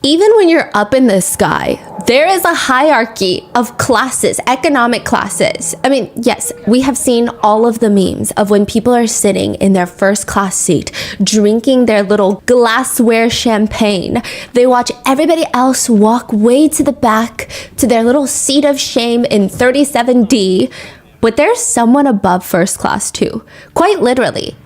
Even when you're up in the sky, there is a hierarchy of classes, economic classes. I mean, yes, we have seen all of the memes of when people are sitting in their first class seat, drinking their little glassware champagne. They watch everybody else walk way to the back to their little seat of shame in 37D. But there's someone above first class too, quite literally.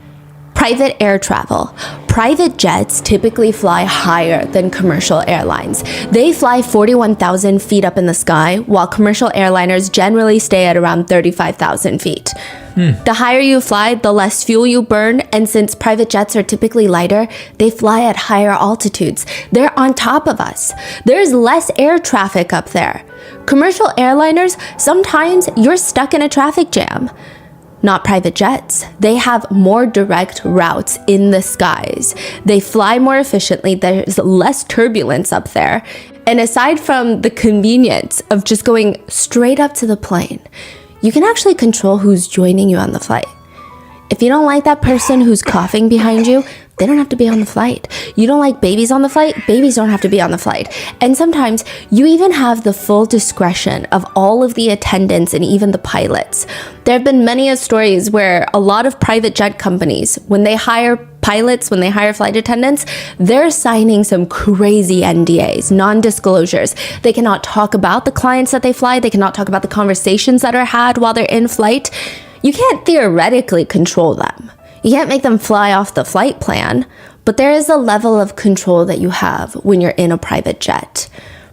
Private air travel. Private jets typically fly higher than commercial airlines. They fly 41,000 feet up in the sky, while commercial airliners generally stay at around 35,000 feet. The higher you fly, the less fuel you burn, and since private jets are typically lighter, they fly at higher altitudes. They're on top of us. There's less air traffic up there. Commercial airliners, sometimes you're stuck in a traffic jam. Not private jets. They have more direct routes in the skies. They fly more efficiently. There's less turbulence up there. And aside from the convenience of just going straight up to the plane, you can actually control who's joining you on the flight. If you don't like that person who's coughing behind you, they don't have to be on the flight. You don't like babies on the flight, babies don't have to be on the flight. And sometimes you even have the full discretion of all of the attendants and even the pilots. There have been many stories where a lot of private jet companies, when they hire pilots, when they hire flight attendants, they're signing some crazy NDAs, non-disclosures. They cannot talk about the clients that they fly. They cannot talk about the conversations that are had while they're in flight. You can't theoretically control them. You can't make them fly off the flight plan, but there is a level of control that you have when you're in a private jet.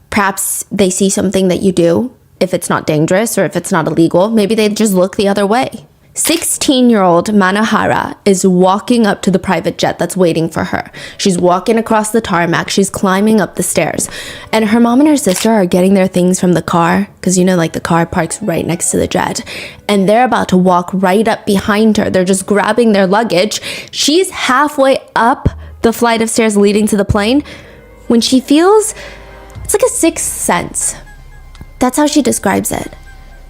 Perhaps they see something that you do, if it's not dangerous or if it's not illegal, maybe they just look the other way. 16-year-old Manohara is walking up to the private jet that's waiting for her. She's walking across the tarmac, she's climbing up the stairs, and her mom and her sister are getting their things from the car, because the car parks right next to the jet, and they're about to walk right up behind her. They're just grabbing their luggage. She's halfway up the flight of stairs leading to the plane when she feels, it's like a sixth sense. That's how she describes it.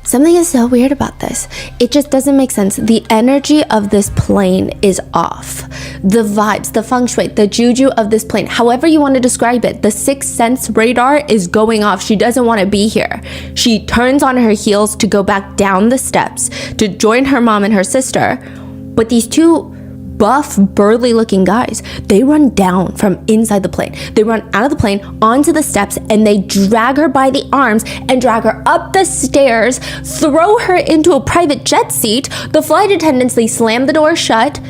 Something is so weird about this. It just doesn't make sense. The energy of this plane is off. The vibes, the feng shui, the juju of this plane, however you want to describe it, the sixth sense radar is going off. She doesn't want to be here. She turns on her heels to go back down the steps to join her mom and her sister. But these two buff, burly looking guys, they run down from inside the plane. They run out of the plane onto the steps and they drag her by the arms and drag her up the stairs, throw her into a private jet seat. The flight attendants, they slam the door shut.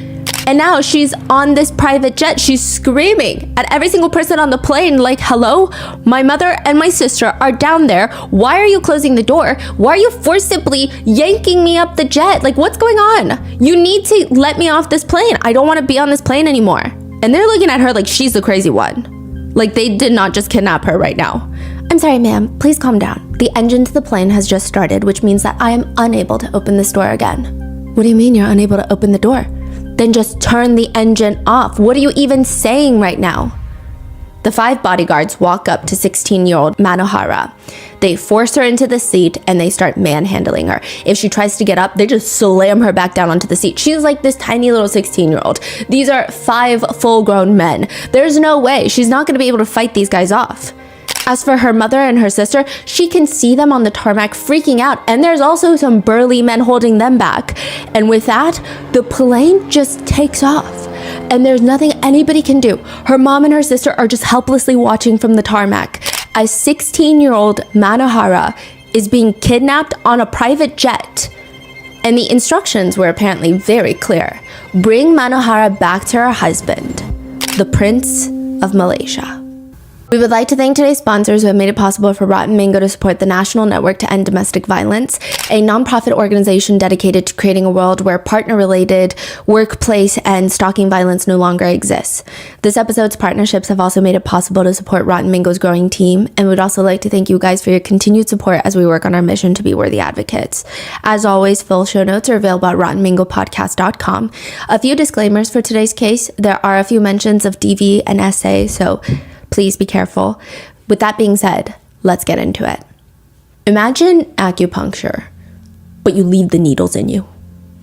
And now she's on this private jet. She's screaming at every single person on the plane like, hello, my mother and my sister are down there. Why are you closing the door? Why are you forcibly yanking me up the jet? Like, what's going on? You need to let me off this plane. I don't want to be on this plane anymore. And they're looking at her like she's the crazy one. Like they did not just kidnap her right now. I'm sorry, ma'am. Please calm down. The engine to the plane has just started, which means that I am unable to open this door again. What do you mean you're unable to open the door? Then just turn the engine off. What are you even saying right now? The 5 bodyguards walk up to 16-year-old Manohara. They force her into the seat and they start manhandling her. If she tries to get up, they just slam her back down onto the seat. She's like this tiny little 16-year-old. These are 5 full-grown men. There's no way. She's not going to be able to fight these guys off. As for her mother and her sister, she can see them on the tarmac freaking out, and there's also some burly men holding them back. And with that, the plane just takes off, and there's nothing anybody can do. Her mom and her sister are just helplessly watching from the tarmac as 16-year-old Manohara is being kidnapped on a private jet. And the instructions were apparently very clear. Bring Manohara back to her husband, the Prince of Malaysia. We would like to thank today's sponsors who have made it possible for Rotten Mango to support the National Network to End Domestic Violence, a nonprofit organization dedicated to creating a world where partner-related workplace and stalking violence no longer exists. This episode's partnerships have also made it possible to support Rotten Mango's growing team, and we'd also like to thank you guys for your continued support as we work on our mission to be worthy advocates. As always, full show notes are available at rottenmangopodcast.com. A few disclaimers for today's case. There are a few mentions of DV and SA, so please be careful. With that being said, let's get into it. Imagine acupuncture, but you leave the needles in you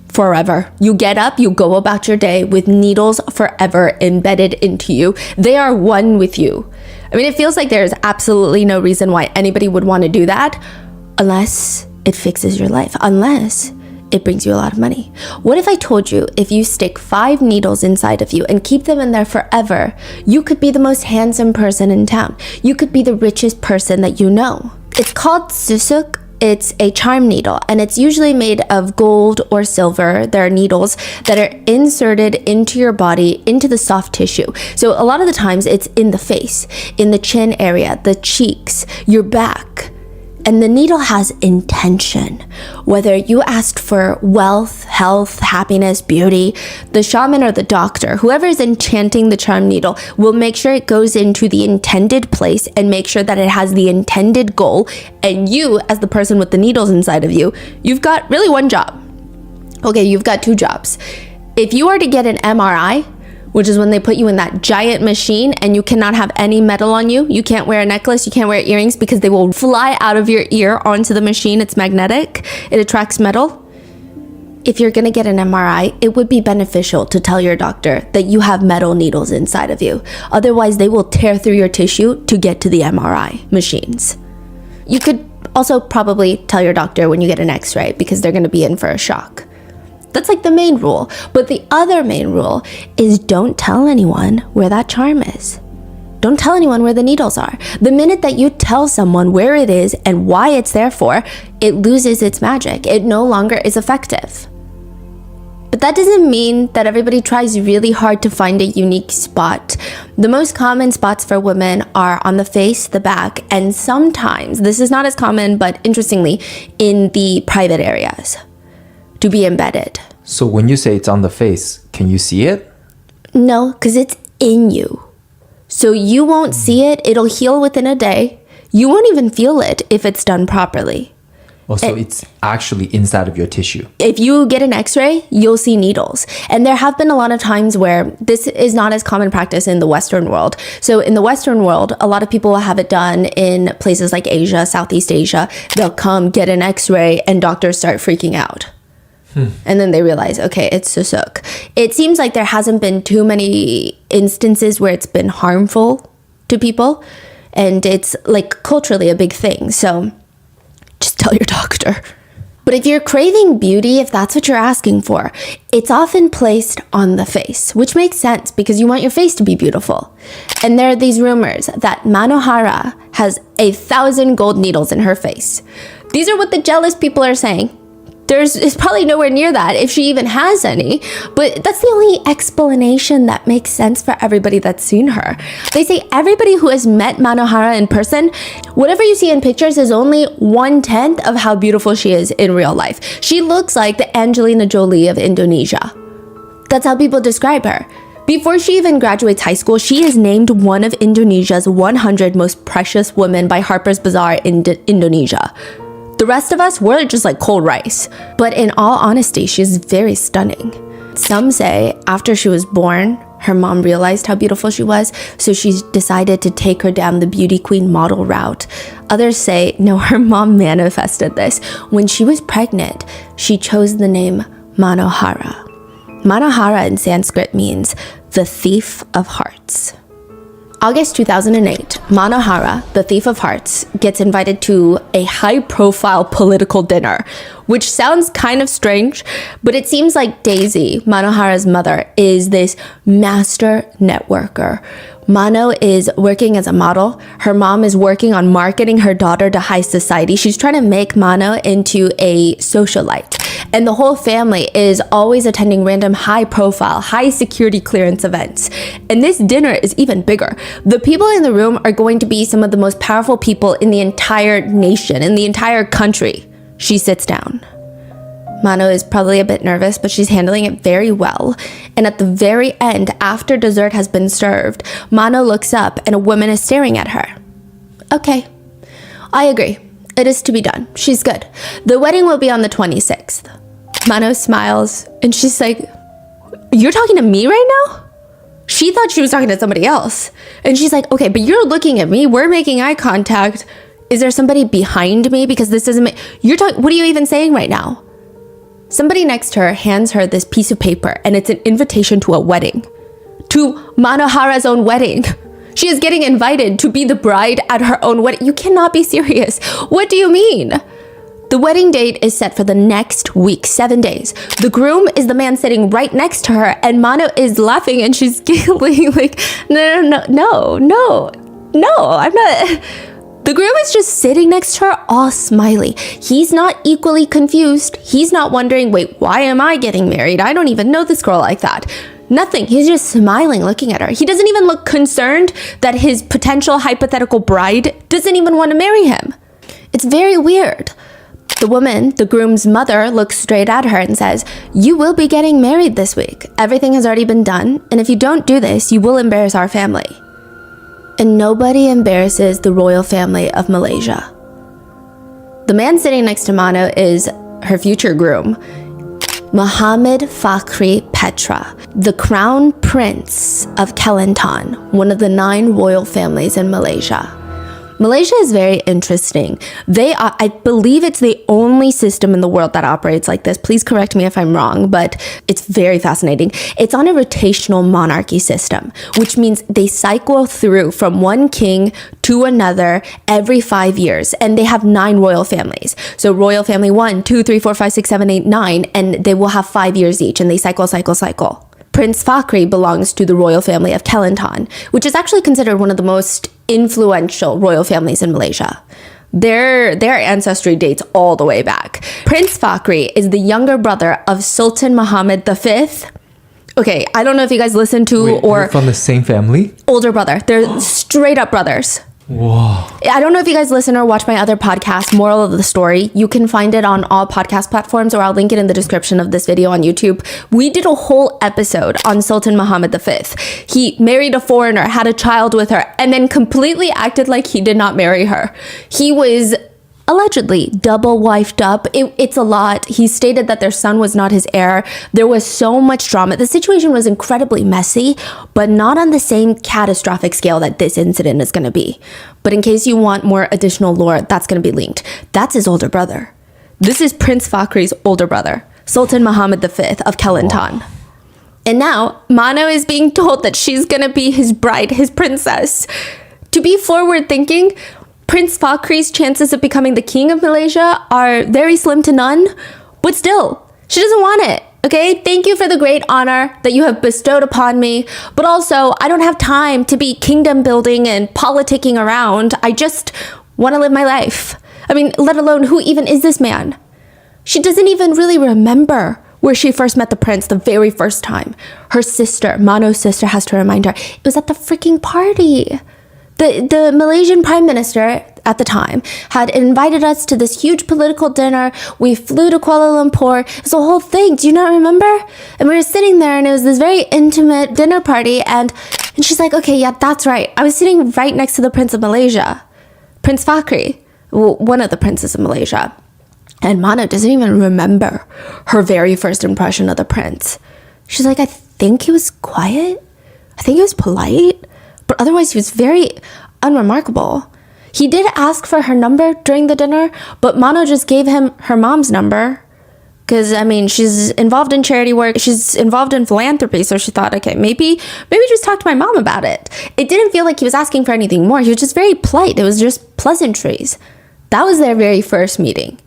forever. You get up, you go about your day with needles forever embedded into you. They are one with you. I mean, it feels like there's absolutely no reason why anybody would want to do that unless it fixes your life, unless it brings you a lot of money. What if I told you if you stick 5 needles inside of you and keep them in there forever, you could be the most handsome person in town. You could be the richest person that you know. It's called susuk. It's a charm needle, and it's usually made of gold or silver. There are needles that are inserted into your body, into the soft tissue. So a lot of the times it's in the face, in the chin area, the cheeks, your back. And the needle has intention. Whether you asked for wealth, health, happiness, beauty, the shaman or the doctor, whoever is enchanting the charm needle will make sure it goes into the intended place and make sure that it has the intended goal. And you, as the person with the needles inside of you, you've got really one job. Okay, you've got 2 jobs. If you are to get an MRI, which is when they put you in that giant machine and you cannot have any metal on you. You can't wear a necklace, you can't wear earrings because they will fly out of your ear onto the machine. It's magnetic, it attracts metal. If you're gonna get an MRI, it would be beneficial to tell your doctor that you have metal needles inside of you. Otherwise, they will tear through your tissue to get to the MRI machines. You could also probably tell your doctor when you get an X-ray because they're gonna be in for a shock. That's like the main rule. But the other main rule is don't tell anyone where that charm is. Don't tell anyone where the needles are. The minute that you tell someone where it is and why it's there for, it loses its magic. It no longer is effective. But that doesn't mean that everybody tries really hard to find a unique spot. The most common spots for women are on the face, the back, and sometimes, this is not as common, but interestingly, in the private areas. To be embedded. So when you say it's on the face, can you see it? No, because it's in you. So you won't see it. It'll heal within a day. You won't even feel it if it's done properly. Oh, so it's actually inside of your tissue. If you get an X-ray, you'll see needles. And there have been a lot of times where this is not as common practice in the Western world. So in the Western world, a lot of people will have it done in places like Asia, Southeast Asia. They'll come get an X-ray and doctors start freaking out. And then they realize, okay, it's susuk. It seems like there hasn't been too many instances where it's been harmful to people. And it's like culturally a big thing. So just tell your doctor. But if you're craving beauty, if that's what you're asking for, it's often placed on the face, which makes sense because you want your face to be beautiful. And there are these rumors that Manohara has 1,000 gold needles in her face. These are what the jealous people are saying. It's probably nowhere near that if she even has any, but that's the only explanation that makes sense for everybody that's seen her. They say everybody who has met Manohara in person, whatever you see in pictures is only 1/10 of how beautiful she is in real life. She looks like the Angelina Jolie of Indonesia. That's how people describe her. Before she even graduates high school, she is named one of Indonesia's 100 most precious women by Harper's Bazaar in Indonesia. The rest of us, we're just like cold rice. But in all honesty, she's very stunning. Some say after she was born, her mom realized how beautiful she was, so she decided to take her down the beauty queen model route. Others say, no, her mom manifested this. When she was pregnant, she chose the name Manohara. Manohara in Sanskrit means the thief of hearts. August 2008, Manohara, the thief of hearts, gets invited to a high-profile political dinner, which sounds kind of strange, but it seems like Daisy, Manohara's mother, is this master networker. Mano is working as a model. Her mom is working on marketing her daughter to high society. She's trying to make Mano into a socialite. And the whole family is always attending random high-profile, high-security clearance events. And this dinner is even bigger. The people in the room are going to be some of the most powerful people in the entire nation, in the entire country. She sits down. Mano is probably a bit nervous, but she's handling it very well. And at the very end, after dessert has been served, Mano looks up and a woman is staring at her. Okay, I agree. It is to be done. She's good. The wedding will be on the 26th. Mano smiles and she's like, you're talking to me right now? She thought she was talking to somebody else. And she's like, okay, but you're looking at me. We're making eye contact. Is there somebody behind me? Because this doesn't make... What are you even saying right now? Somebody next to her hands her this piece of paper and it's an invitation to a wedding. To Manohara's own wedding. She is getting invited to be the bride at her own wedding. You cannot be serious. What do you mean? The wedding date is set for the next week, 7 days. The groom is the man sitting right next to her, and Mano is laughing and she's giggling like, no, I'm not. The groom is just sitting next to her, all smiley. He's not equally confused. He's not wondering, wait, why am I getting married? I don't even know this girl like that. Nothing. He's just smiling, looking at her. He doesn't even look concerned that his potential hypothetical bride doesn't even want to marry him. It's very weird. The woman, the groom's mother, looks straight at her and says, you will be getting married this week. Everything has already been done, and if you don't do this, you will embarrass our family. And nobody embarrasses the royal family of Malaysia. The man sitting next to Mano is her future groom, Muhammad Fakhri Petra, the crown prince of Kelantan, one of the 9 royal families in Malaysia. Malaysia is very interesting. I believe it's the only system in the world that operates like this. Please correct me if I'm wrong, but it's very fascinating. It's on a rotational monarchy system, which means they cycle through from one king to another every 5 years, and they have 9 royal families. So royal family 1, 2, 3, 4, 5, 6, 7, 8, 9, and they will have 5 years each, and they cycle. Prince Fakhri belongs to the royal family of Kelantan, which is actually considered one of the most influential royal families in Malaysia. Their ancestry dates all the way back. Prince Fakhri is the younger brother of Sultan Muhammad V. Okay, I don't know if you guys listen to Wait, or they're from the same family? Older brother. They're straight up brothers. Whoa. I don't know if you guys listen or watch my other podcast, Moral of the Story. You can find it on all podcast platforms, or I'll link it in the description of this video on YouTube. We did a whole episode on Sultan Muhammad V. He married a foreigner, had a child with her, and then completely acted like he did not marry her. He was allegedly double wifed up. It's a lot. He stated that their son was not his heir. There was so much drama. The situation was incredibly messy, but not on the same catastrophic scale that this incident is going to be. But in case you want more additional lore, that's going to be linked. That's his older brother. This is Prince Fakhri's older brother, Sultan Muhammad V of Kelantan. Wow. And now Mano is being told that she's going to be his bride, his princess. To be forward thinking, Prince Fakhri's chances of becoming the king of Malaysia are very slim to none, but still, she doesn't want it, okay? Thank you for the great honor that you have bestowed upon me, but also, I don't have time to be kingdom building and politicking around. I just want to live my life. I mean, let alone, who even is this man? She doesn't even really remember where she first met the prince the very first time. Her sister, Mano's sister, has to remind her, it was at the freaking party. The Malaysian prime minister at the time had invited us to this huge political dinner. We flew to Kuala Lumpur. It was a whole thing. Do you not remember? And we were sitting there and it was this very intimate dinner party. And she's like, okay, yeah, that's right. I was sitting right next to the Prince of Malaysia, Prince Fakhri, one of the princes of Malaysia. And Mano doesn't even remember her very first impression of the prince. She's like, I think he was quiet. I think he was polite. But otherwise, he was very unremarkable. He did ask for her number during the dinner, but Mano just gave him her mom's number. Because, I mean, she's involved in charity work. She's involved in philanthropy. So she thought, okay, maybe just talk to my mom about it. It didn't feel like he was asking for anything more. He was just very polite. It was just pleasantries. That was their very first meeting.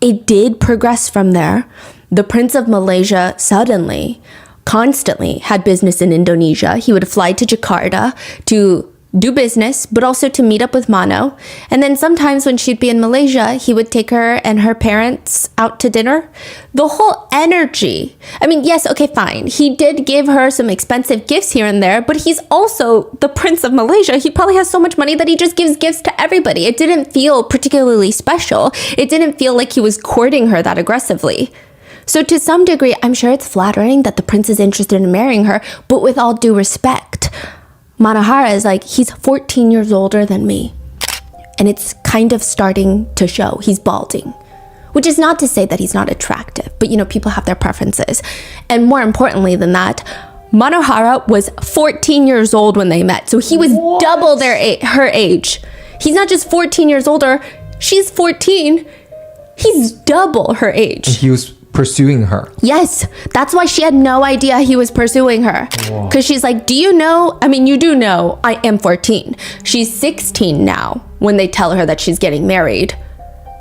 It did progress from there. The Prince of Malaysia suddenly constantly had business in Indonesia. He would fly to Jakarta to do business, but also to meet up with Mano. And then sometimes when she'd be in Malaysia, he would take her and her parents out to dinner. The whole energy. I mean, yes, okay, fine. He did give her some expensive gifts here and there, but he's also the Prince of Malaysia. He probably has so much money that he just gives gifts to everybody. It didn't feel particularly special. It didn't feel like he was courting her that aggressively. So to some degree, I'm sure it's flattering that the prince is interested in marrying her, but with all due respect, Manohara is like, he's 14 years older than me. And it's kind of starting to show. He's balding. Which is not to say that he's not attractive, but people have their preferences. And more importantly than that, Manohara was 14 years old when they met. So he was double her age. He's not just 14 years older, she's 14. He's double her age. And he was pursuing her. Yes, that's why she had no idea he was pursuing her. Because she's like, do you know? I mean, you do know I am 14. She's 16 now when they tell her that she's getting married,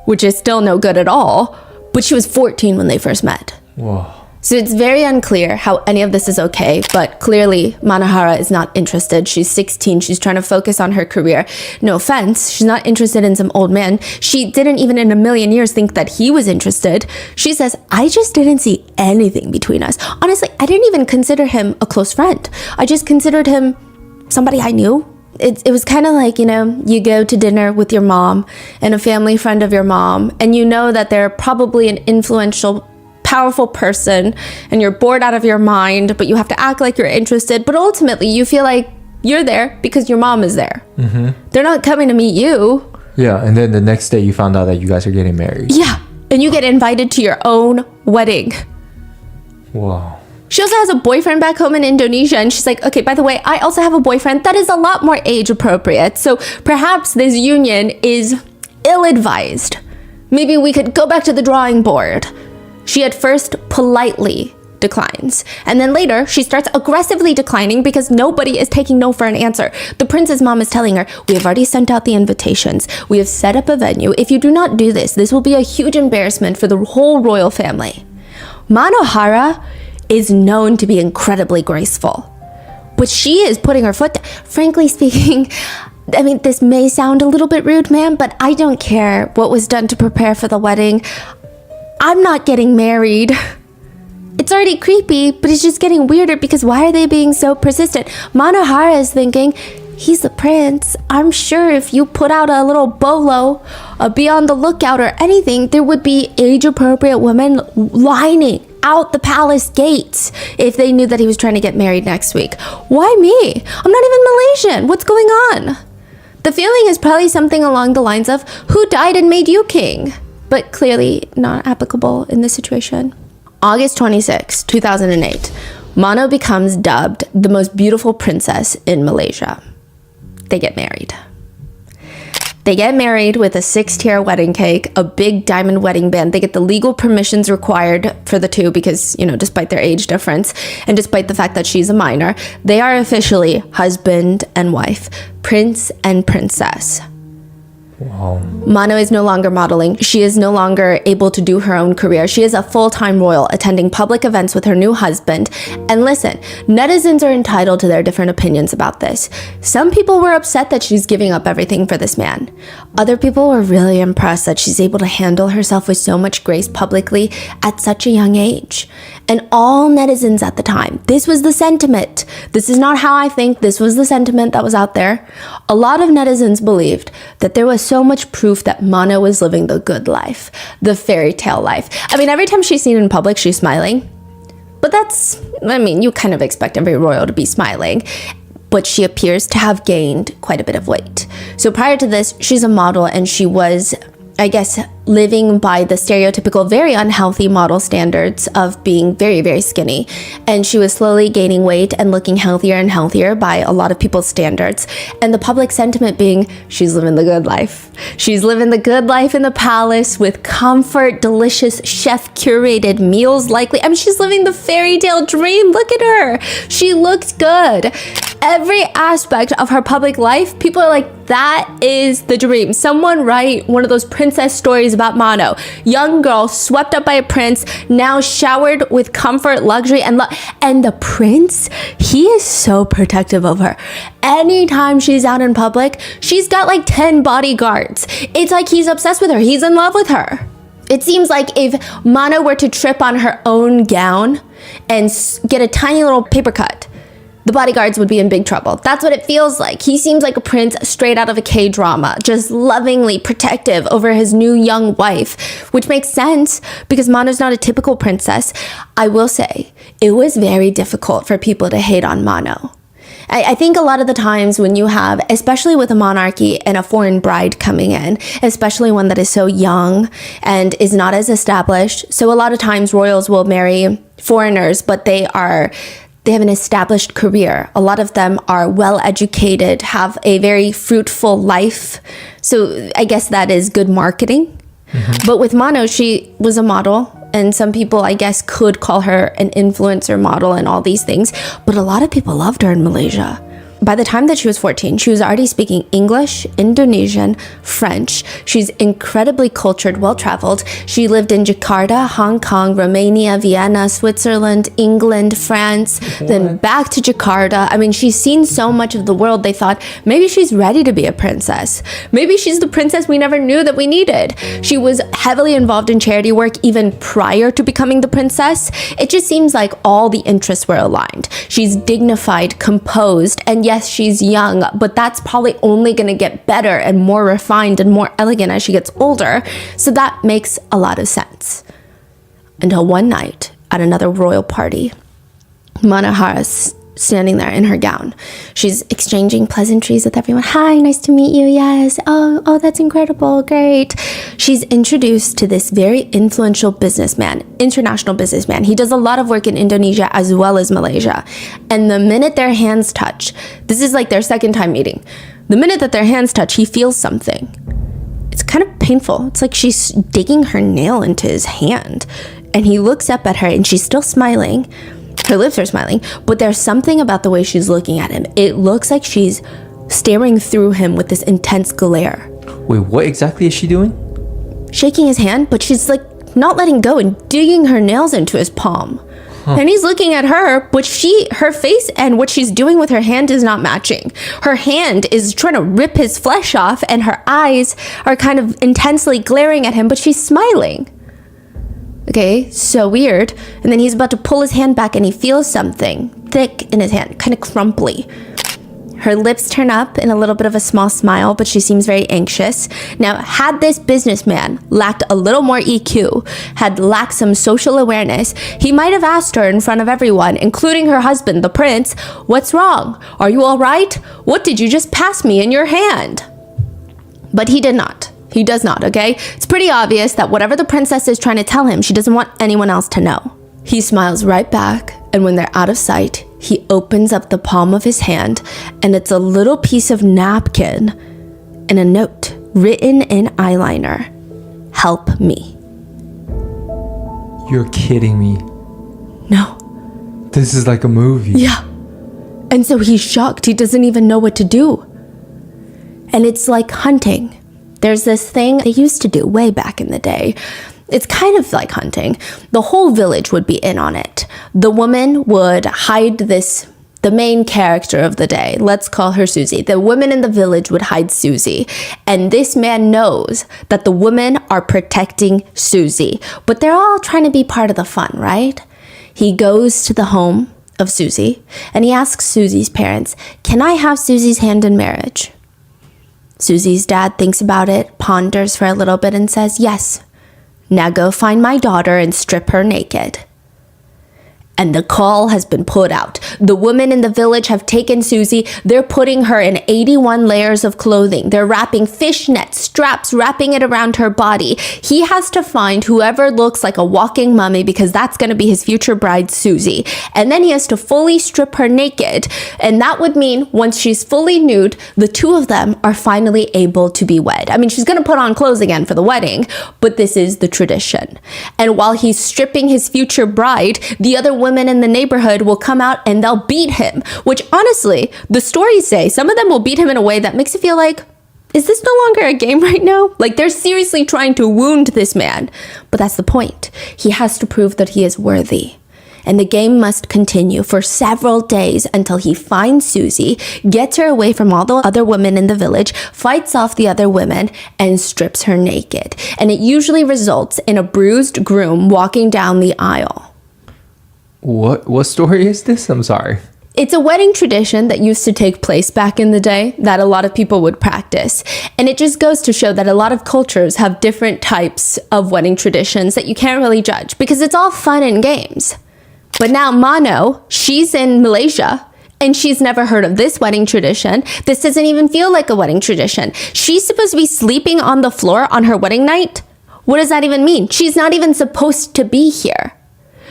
which is still no good at all. But she was 14 when they first met. Whoa. So it's very unclear how any of this is okay, but clearly Manohara is not interested. She's 16. She's trying to focus on her career. No offense. She's not interested in some old man. She didn't even in a million years think that he was interested. She says, I just didn't see anything between us. Honestly, I didn't even consider him a close friend. I just considered him somebody I knew. It was kind of like, you know, you go to dinner with your mom and a family friend of your mom, and you know that they're probably an influential, powerful person, and you're bored out of your mind, but you have to act like you're interested. But ultimately, you feel like you're there because your mom is there. They're not coming to meet you. Yeah, and then the next day you found out that you guys are getting married. Yeah, and you get invited to your own wedding. Wow. She also has a boyfriend back home in Indonesia, and she's like, okay, by the way, I also have a boyfriend that is a lot more age appropriate. So perhaps this union is ill-advised. Maybe we could go back to the drawing board. She at first politely declines, and then later she starts aggressively declining because nobody is taking no for an answer. The prince's mom is telling her, we have already sent out the invitations. We have set up a venue. If you do not do this, this will be a huge embarrassment for the whole royal family. Manohara is known to be incredibly graceful, but she is putting her foot down. Frankly speaking, I mean, this may sound a little bit rude, ma'am, but I don't care what was done to prepare for the wedding. I'm not getting married. It's already creepy, but it's just getting weirder because why are they being so persistent? Manohara is thinking, he's the prince. I'm sure if you put out a little bolo, be on the lookout or anything, there would be age-appropriate women lining out the palace gates if they knew that he was trying to get married next week. Why me? I'm not even Malaysian. What's going on? The feeling is probably something along the lines of, who died and made you king? But clearly not applicable in this situation. August 26, 2008, Mano becomes dubbed the most beautiful princess in Malaysia. They get married. They get married with a 6-tier wedding cake, a big diamond wedding band. They get the legal permissions required for the two because, you know, despite their age difference and despite the fact that she's a minor, they are officially husband and wife, prince and princess. Wow. Mano is no longer modeling. She is no longer able to do her own career. She is a full-time royal attending public events with her new husband. And listen, netizens are entitled to their different opinions about this. Some people were upset that she's giving up everything for this man. Other people were really impressed that she's able to handle herself with so much grace publicly at such a young age. And all netizens at the time, this was the sentiment. This is not how I think. This was the sentiment that was out there. A lot of netizens believed that there was so much proof that Mano was living the good life, the fairy tale life. I mean, every time she's seen in public, she's smiling. But that's, I mean, you kind of expect every royal to be smiling. But she appears to have gained quite a bit of weight. So prior to this, she's a model and she was, I guess, living by the stereotypical, very unhealthy model standards of being very, very skinny. And she was slowly gaining weight and looking healthier and healthier by a lot of people's standards. And the public sentiment being, she's living the good life. She's living the good life in the palace with comfort, delicious, chef-curated meals likely. I mean, she's living the fairy tale dream. Look at her. She looks good. Every aspect of her public life, people are like, that is the dream. Someone write one of those princess stories about Mano. Young girl swept up by a prince, now showered with comfort, luxury, and and the prince, he is so protective of her. Anytime she's out in public, she's got like 10 bodyguards. It's like he's obsessed with her. He's in love with her. It seems like if Mano were to trip on her own gown and get a tiny little paper cut, the bodyguards would be in big trouble. That's what it feels like. He seems like a prince straight out of a K-drama, just lovingly protective over his new young wife, which makes sense because Mano's not a typical princess. I will say, it was very difficult for people to hate on Mano. I think a lot of the times when you have, especially with a monarchy and a foreign bride coming in, especially one that is so young and is not as established. So a lot of times royals will marry foreigners, but they have an established career. A lot of them are well educated, have a very fruitful life. So I guess that is good marketing. But with Mano, she was a model And some people, I guess, could call her an influencer model and all these things. But a lot of people loved her in Malaysia. By the time that she was 14, she was already speaking English, Indonesian, French. She's incredibly cultured, well-traveled. She lived in Jakarta, Hong Kong, Romania, Vienna, Switzerland, England, France, then back to Jakarta. I mean, she's seen so much of the world, they thought maybe she's ready to be a princess. Maybe she's the princess we never knew that we needed. She was heavily involved in charity work even prior to becoming the princess. It just seems like all the interests were aligned. She's dignified, composed, and yes, she's young, but that's probably only going to get better and more refined and more elegant as she gets older. So that makes a lot of sense. Until one night at another royal party, Manohara's standing there in her gown. She's exchanging pleasantries with everyone. Hi, nice to meet you. Yes. Oh, that's incredible. Great. She's introduced to this very influential businessman, international businessman. He does a lot of work in Indonesia as well as Malaysia. And the minute their hands touch, this is like their second time meeting. The minute that their hands touch, he feels something. It's kind of painful. It's like she's digging her nail into his hand. And he looks up at her and she's still smiling. Her lips are smiling, but there's something about the way she's looking at him. It looks like she's staring through him with this intense glare. Wait, what exactly is she doing? Shaking his hand, but she's like not letting go and digging her nails into his palm. And he's looking at her, but her face and what she's doing with her hand is not matching. Her hand is trying to rip his flesh off and her eyes are kind of intensely glaring at him, but she's smiling. Okay, so weird. And then he's about to pull his hand back and he feels something thick in his hand, kind of crumply. Her lips turn up in a little bit of a small smile, but she seems very anxious. Now, had this businessman lacked a little more EQ, had lacked some social awareness, he might have asked her in front of everyone, including her husband, the prince, "What's wrong? Are you all right? What did you just pass me in your hand?" But he did not. He does not, okay? It's pretty obvious that whatever the princess is trying to tell him, she doesn't want anyone else to know. He smiles right back, and when they're out of sight, he opens up the palm of his hand, and it's a little piece of napkin and a note written in eyeliner. "Help me." You're kidding me. No. This is like a movie. Yeah. And so he's shocked. He doesn't even know what to do. And it's like hunting. There's this thing they used to do way back in the day. It's kind of like hunting. The whole village would be in on it. The woman would hide the main character of the day. Let's call her Susie. The women in the village would hide Susie. And this man knows that the women are protecting Susie. But they're all trying to be part of the fun, right? He goes to the home of Susie and he asks Susie's parents, "Can I have Susie's hand in marriage?" Susie's dad thinks about it, ponders for a little bit and says, "Yes. Now go find my daughter and strip her naked." And the call has been put out. The women in the village have taken Susie. They're putting her in 81 layers of clothing. They're wrapping fishnet straps, wrapping it around her body. He has to find whoever looks like a walking mummy because that's going to be his future bride, Susie. And then he has to fully strip her naked. And that would mean once she's fully nude, the two of them are finally able to be wed. I mean, she's going to put on clothes again for the wedding, but this is the tradition. And while he's stripping his future bride, the other women in the neighborhood will come out and they'll beat him, which honestly, the stories say some of them will beat him in a way that makes you feel like, is this no longer a game right now? Like they're seriously trying to wound this man. But that's the point. He has to prove that he is worthy. And the game must continue for several days until he finds Susie, gets her away from all the other women in the village, fights off the other women, and strips her naked. And it usually results in a bruised groom walking down the aisle. What story is this? I'm sorry. It's a wedding tradition that used to take place back in the day that a lot of people would practice. And it just goes to show that a lot of cultures have different types of wedding traditions that you can't really judge because it's all fun and games. But now Mano, she's in Malaysia and she's never heard of this wedding tradition. This doesn't even feel like a wedding tradition. She's supposed to be sleeping on the floor on her wedding night. What does that even mean? She's not even supposed to be here.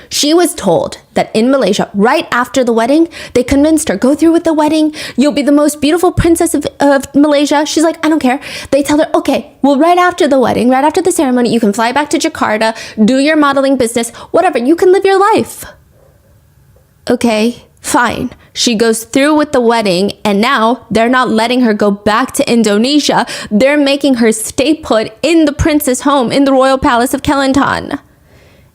She was told that in Malaysia, right after the wedding, they convinced her, go through with the wedding. You'll be the most beautiful princess of Malaysia. She's like, I don't care. They tell her, okay, well, right after the wedding, right after the ceremony, you can fly back to Jakarta, do your modeling business, whatever. You can live your life. Okay, fine. She goes through with the wedding, and now they're not letting her go back to Indonesia. They're making her stay put in the prince's home in the royal palace of Kelantan.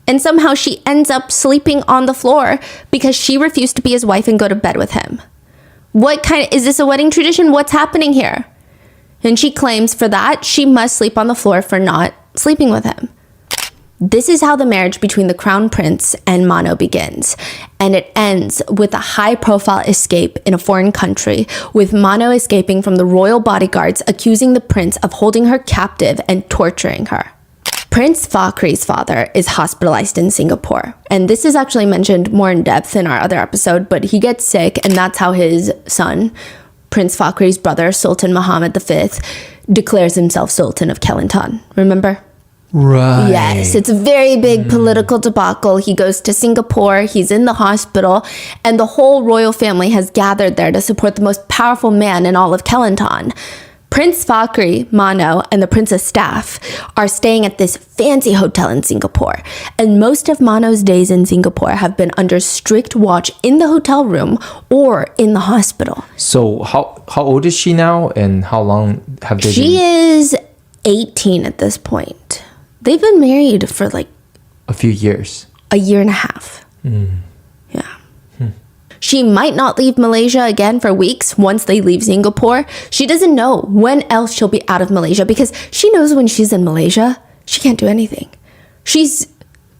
And somehow she ends up sleeping on the floor because she refused to be his wife and go to bed with him. Is this a wedding tradition? What's happening here? And she claims for that, she must sleep on the floor for not sleeping with him. This is how the marriage between the crown prince and Mano begins. And it ends with a high-profile escape in a foreign country, with Mano escaping from the royal bodyguards, accusing the prince of holding her captive and torturing her. Prince Fakhri's father is hospitalized in Singapore. And this is actually mentioned more in depth in our other episode, but he gets sick, and that's how his son, Prince Fakhri's brother, Sultan Muhammad V, declares himself Sultan of Kelantan. Remember? Right. Yes, it's a very big political debacle. He goes to Singapore, he's in the hospital, and the whole royal family has gathered there to support the most powerful man in all of Kelantan. Prince Fakhri, Mano, and the prince's staff are staying at this fancy hotel in Singapore. And most of Mano's days in Singapore have been under strict watch in the hotel room or in the hospital. So how old is she now, and how long have they She is 18 at this point. They've been married for like a few years. a year and a half. Yeah. She might not leave Malaysia again for weeks once they leave Singapore. She doesn't know when else she'll be out of Malaysia because she knows when she's in Malaysia, she can't do anything. She's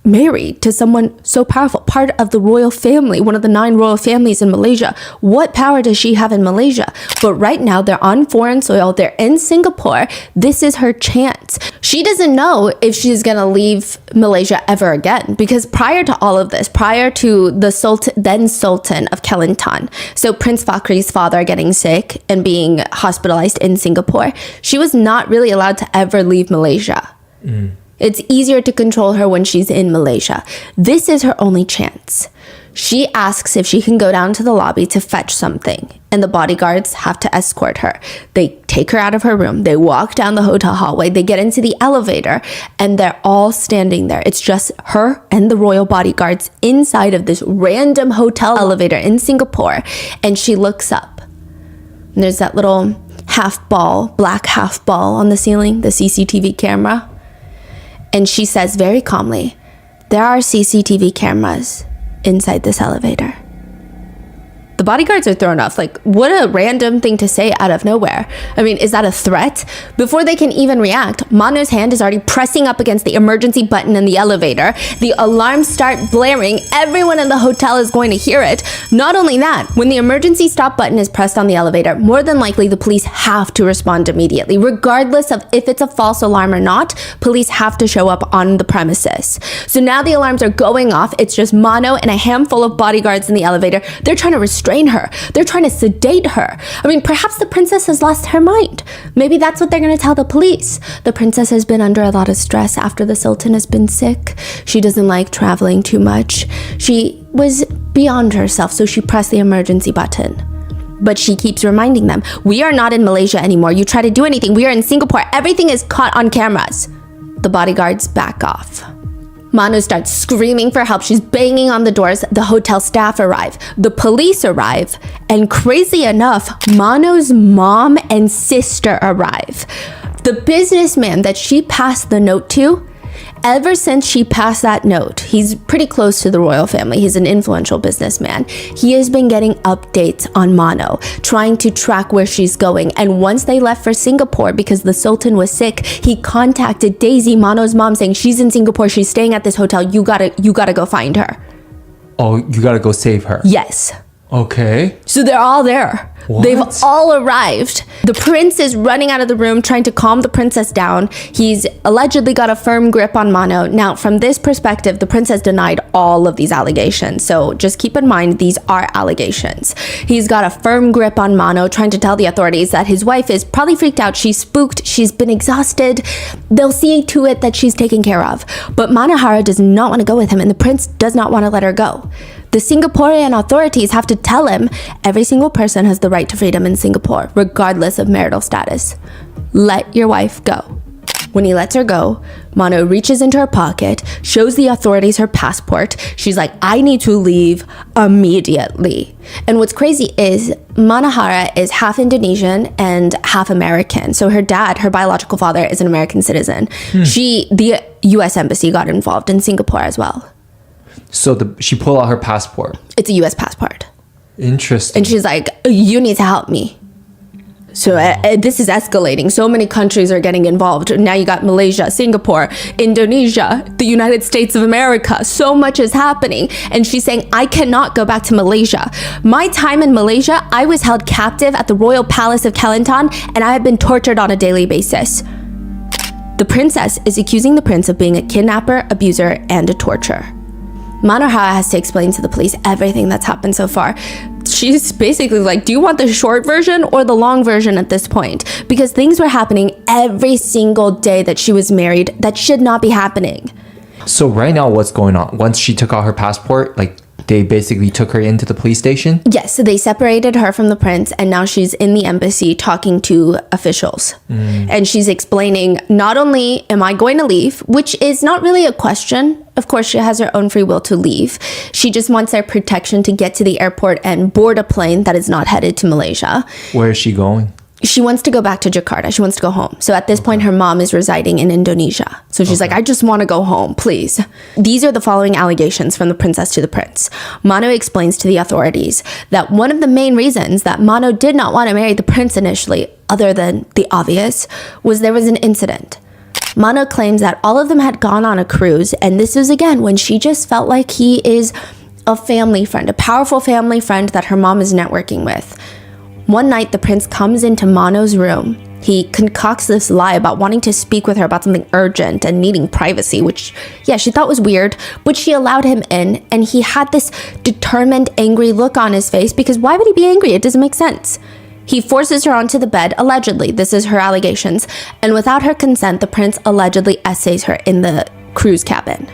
married to someone so powerful, part of the royal family, one of the 9 royal families in Malaysia. What power does she have in Malaysia? But right now, they're on foreign soil. They're in Singapore. This is her chance. She doesn't know if she's going to leave Malaysia ever again, because prior to all of this, prior to the then Sultan of Kelantan, so Prince Fakhri's father getting sick and being hospitalized in Singapore, she was not really allowed to ever leave Malaysia. It's easier to control her when she's in Malaysia. This is her only chance. She asks if she can go down to the lobby to fetch something, and the bodyguards have to escort her. They take her out of her room. They walk down the hotel hallway. They get into the elevator, and they're all standing there. It's just her and the royal bodyguards inside of this random hotel elevator in Singapore, and she looks up. And there's that little black half ball on the ceiling, the CCTV camera. And she says very calmly, there are CCTV cameras inside this elevator. The bodyguards are thrown off. Like, what a random thing to say out of nowhere. I mean, is that a threat? Before they can even react, Mano's hand is already pressing up against the emergency button in the elevator. The alarms start blaring. Everyone in the hotel is going to hear it. Not only that, when the emergency stop button is pressed on the elevator, more than likely the police have to respond immediately. Regardless of if it's a false alarm or not, police have to show up on the premises. So now the alarms are going off. It's just Mano and a handful of bodyguards in the elevator. They're trying to restrain her. They're trying to sedate her. I mean, perhaps the princess has lost her mind. Maybe that's what they're going to tell the police. The princess has been under a lot of stress after the sultan has been sick. She doesn't like traveling too much. She was beyond herself, so she pressed the emergency button. But she keeps reminding them, we are not in Malaysia anymore. You try to do anything, we are in Singapore. Everything is caught on cameras. The bodyguards back off. Mano starts screaming for help. She's banging on the doors. The hotel staff arrive. The police arrive. And crazy enough, Mano's mom and sister arrive. The businessman that she passed the note to, ever since she passed that note, he's pretty close to the royal family. He's an influential businessman. He has been getting updates on Mano, trying to track where she's going. And once they left for Singapore, because the Sultan was sick, he contacted Daisy, Mano's mom, saying, she's in Singapore, she's staying at this hotel, you gotta go find her. Oh, you gotta go save her. Yes. Okay. So they're all there. What? They've all arrived. The prince is running out of the room trying to calm the princess down. He's allegedly got a firm grip on Mano. Now, from this perspective, the prince has denied all of these allegations. So just keep in mind, these are allegations. He's got a firm grip on Mano, trying to tell the authorities that his wife is probably freaked out. She's spooked. She's been exhausted. They'll see to it that she's taken care of. But Manohara does not want to go with him, and the prince does not want to let her go. The Singaporean authorities have to tell him every single person has the right to freedom in Singapore, regardless of marital status. Let your wife go. When he lets her go, Mano reaches into her pocket, shows the authorities her passport. She's like, I need to leave immediately. And what's crazy is Manohara is half Indonesian and half American. So her dad, her biological father, is an American citizen. The US embassy got involved in Singapore as well. So she pulled out her passport. It's a US passport. Interesting. And she's like, you need to help me. So this is escalating. So many countries are getting involved. Now you got Malaysia, Singapore, Indonesia, the United States of America. So much is happening. And she's saying, I cannot go back to Malaysia. My time in Malaysia, I was held captive at the Royal Palace of Kelantan, and I have been tortured on a daily basis. The princess is accusing the prince of being a kidnapper, abuser, and a torturer. Manohara has to explain to the police everything that's happened so far. She's basically like, do you want the short version or the long version at this point? Because things were happening every single day that she was married that should not be happening. So right now, what's going on? Once she took out her passport, like they basically took her into the police station? Yes, so they separated her from the prince, and now she's in the embassy talking to officials. And she's explaining, not only am I going to leave, which is not really a question. Of course, she has her own free will to leave. She just wants their protection to get to the airport and board a plane that is not headed to Malaysia. Where is she going? She wants to go back to Jakarta. She wants to go home. So at this point, her mom is residing in Indonesia. So she's like, I just want to go home, please. These are the following allegations from the princess to the prince. Mano explains to the authorities that one of the main reasons that Mano did not want to marry the prince initially, other than the obvious, was there was an incident. Mano claims that all of them had gone on a cruise, and this is again when she just felt like he is a family friend, a powerful family friend that her mom is networking with. One night, the prince comes into Mano's room. He concocts this lie about wanting to speak with her about something urgent and needing privacy, which, yeah, she thought was weird, but she allowed him in, and he had this determined, angry look on his face because why would he be angry? It doesn't make sense. He forces her onto the bed, allegedly. This is her allegations. And without her consent, the prince allegedly essays her in the cruise cabin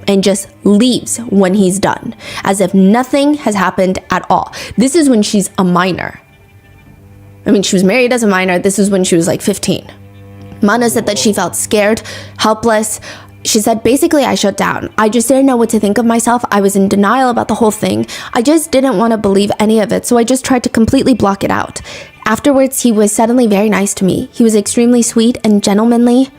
and just leaves when he's done, as if nothing has happened at all. This is when she's a minor. I mean, she was married as a minor. This is when she was like 15. Mana said that she felt scared, helpless. She said, basically, I shut down. I just didn't know what to think of myself. I was in denial about the whole thing. I just didn't want to believe any of it, so I just tried to completely block it out. Afterwards, he was suddenly very nice to me. He was extremely sweet and gentlemanly.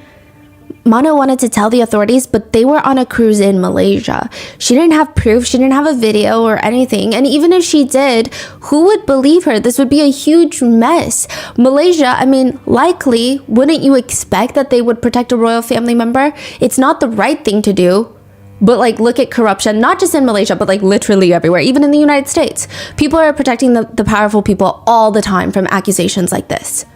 Mano wanted to tell the authorities, but they were on a cruise in Malaysia. She didn't have proof. She didn't have a video or anything. And even if she did, who would believe her? This would be a huge mess. Malaysia, I mean, likely, wouldn't you expect that they would protect a royal family member? It's not the right thing to do. But like, look at corruption, not just in Malaysia, but like literally everywhere, even in the United States. People are protecting the powerful people all the time from accusations like this.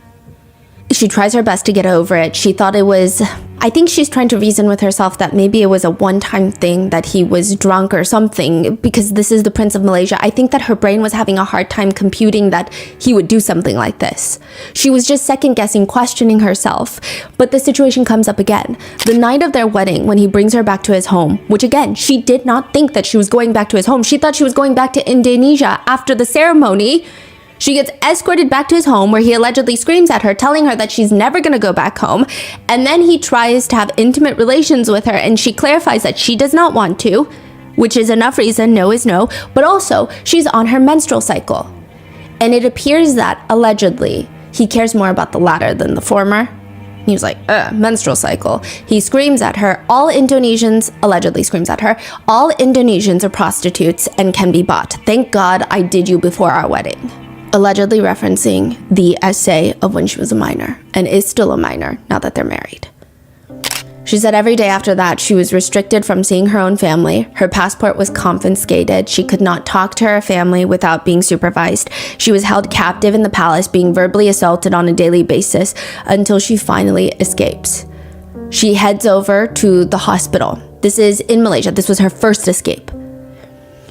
She tries her best to get over it. She thought it was, I think she's trying to reason with herself that maybe it was a one-time thing, that he was drunk or something, because this is the Prince of Malaysia. I think that her brain was having a hard time computing that he would do something like this. She was just second-guessing, questioning herself. But the situation comes up again. The night of their wedding, when he brings her back to his home, which again, she did not think that she was going back to his home. She thought she was going back to Indonesia after the ceremony. She gets escorted back to his home where he allegedly screams at her, telling her that she's never going to go back home. And then he tries to have intimate relations with her, and she clarifies that she does not want to, which is enough reason, no is no. But also, she's on her menstrual cycle. And it appears that, allegedly, he cares more about the latter than the former. He was like, menstrual cycle. He screams at her. All Indonesians, allegedly screams at her, all Indonesians are prostitutes and can be bought. Thank God I did you before our wedding. Allegedly referencing the essay of when she was a minor, and is still a minor now that they're married. She said every day after that, she was restricted from seeing her own family. Her passport was confiscated. She could not talk to her family without being supervised. She was held captive in the palace, being verbally assaulted on a daily basis until she finally escapes. She heads over to the hospital. This is in Malaysia. This was her first escape.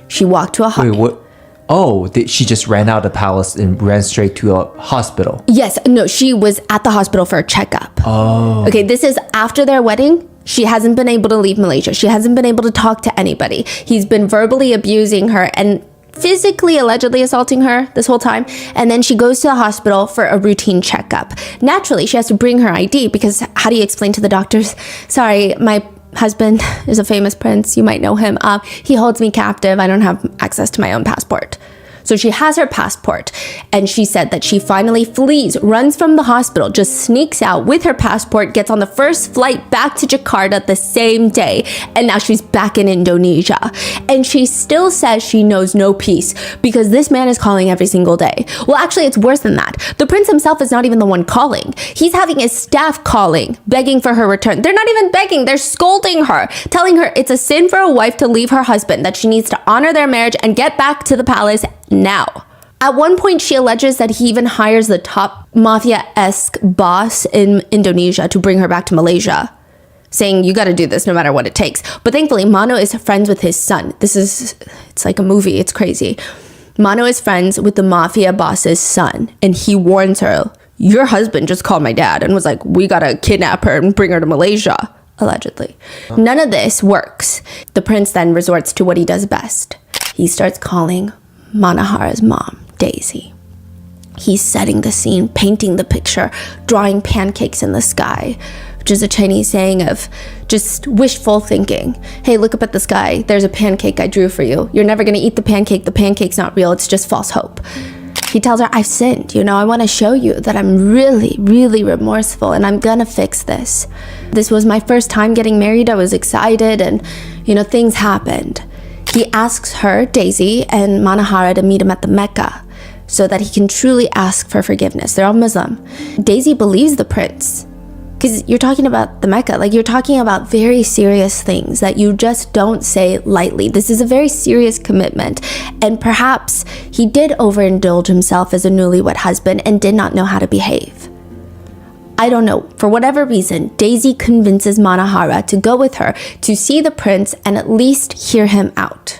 She walked to a hospital. Wait, what? Oh, she just ran out of the palace and ran straight to a hospital. Yes, no, she was at the hospital for a checkup. Oh. Okay, this is after their wedding. She hasn't been able to leave Malaysia. She hasn't been able to talk to anybody. He's been verbally abusing her and physically, allegedly assaulting her this whole time. And then she goes to the hospital for a routine checkup. Naturally, she has to bring her ID because how do you explain to the doctors, sorry, my husband is a famous prince. You might know him. He holds me captive. I don't have access to my own passport. So she has her passport, and she said that she finally flees, runs from the hospital, just sneaks out with her passport, gets on the first flight back to Jakarta the same day, and now she's back in Indonesia. And she still says she knows no peace because this man is calling every single day. Well, actually, it's worse than that. The prince himself is not even the one calling. He's having his staff calling, begging for her return. They're not even begging, they're scolding her, telling her it's a sin for a wife to leave her husband, that she needs to honor their marriage and get back to the palace now. At one point, she alleges that he even hires the top mafia-esque boss in Indonesia to bring her back to Malaysia, saying, you got to do this no matter what it takes. But thankfully, Mano is friends with his son. It's like a movie. It's crazy. Mano is friends with the mafia boss's son, and he warns her, your husband just called my dad and was like, we got to kidnap her and bring her to Malaysia, allegedly. None of this works. The prince then resorts to what he does best. He starts calling Manohara's mom, Daisy. He's setting the scene, painting the picture, drawing pancakes in the sky, which is a Chinese saying of just wishful thinking. Hey, look up at the sky. There's a pancake I drew for you. You're never going to eat the pancake. The pancake's not real. It's just false hope. He tells her, I've sinned. I want to show you that I'm really, really remorseful and I'm going to fix this. This was my first time getting married. I was excited and, things happened. He asks her, Daisy, and Manohara to meet him at the Mecca so that he can truly ask for forgiveness. They're all Muslim. Daisy believes the prince because you're talking about the Mecca. Like, you're talking about very serious things that you just don't say lightly. This is a very serious commitment. And perhaps he did overindulge himself as a newlywed husband and did not know how to behave. I don't know. For whatever reason, Daisy convinces Manohara to go with her to see the prince and at least hear him out.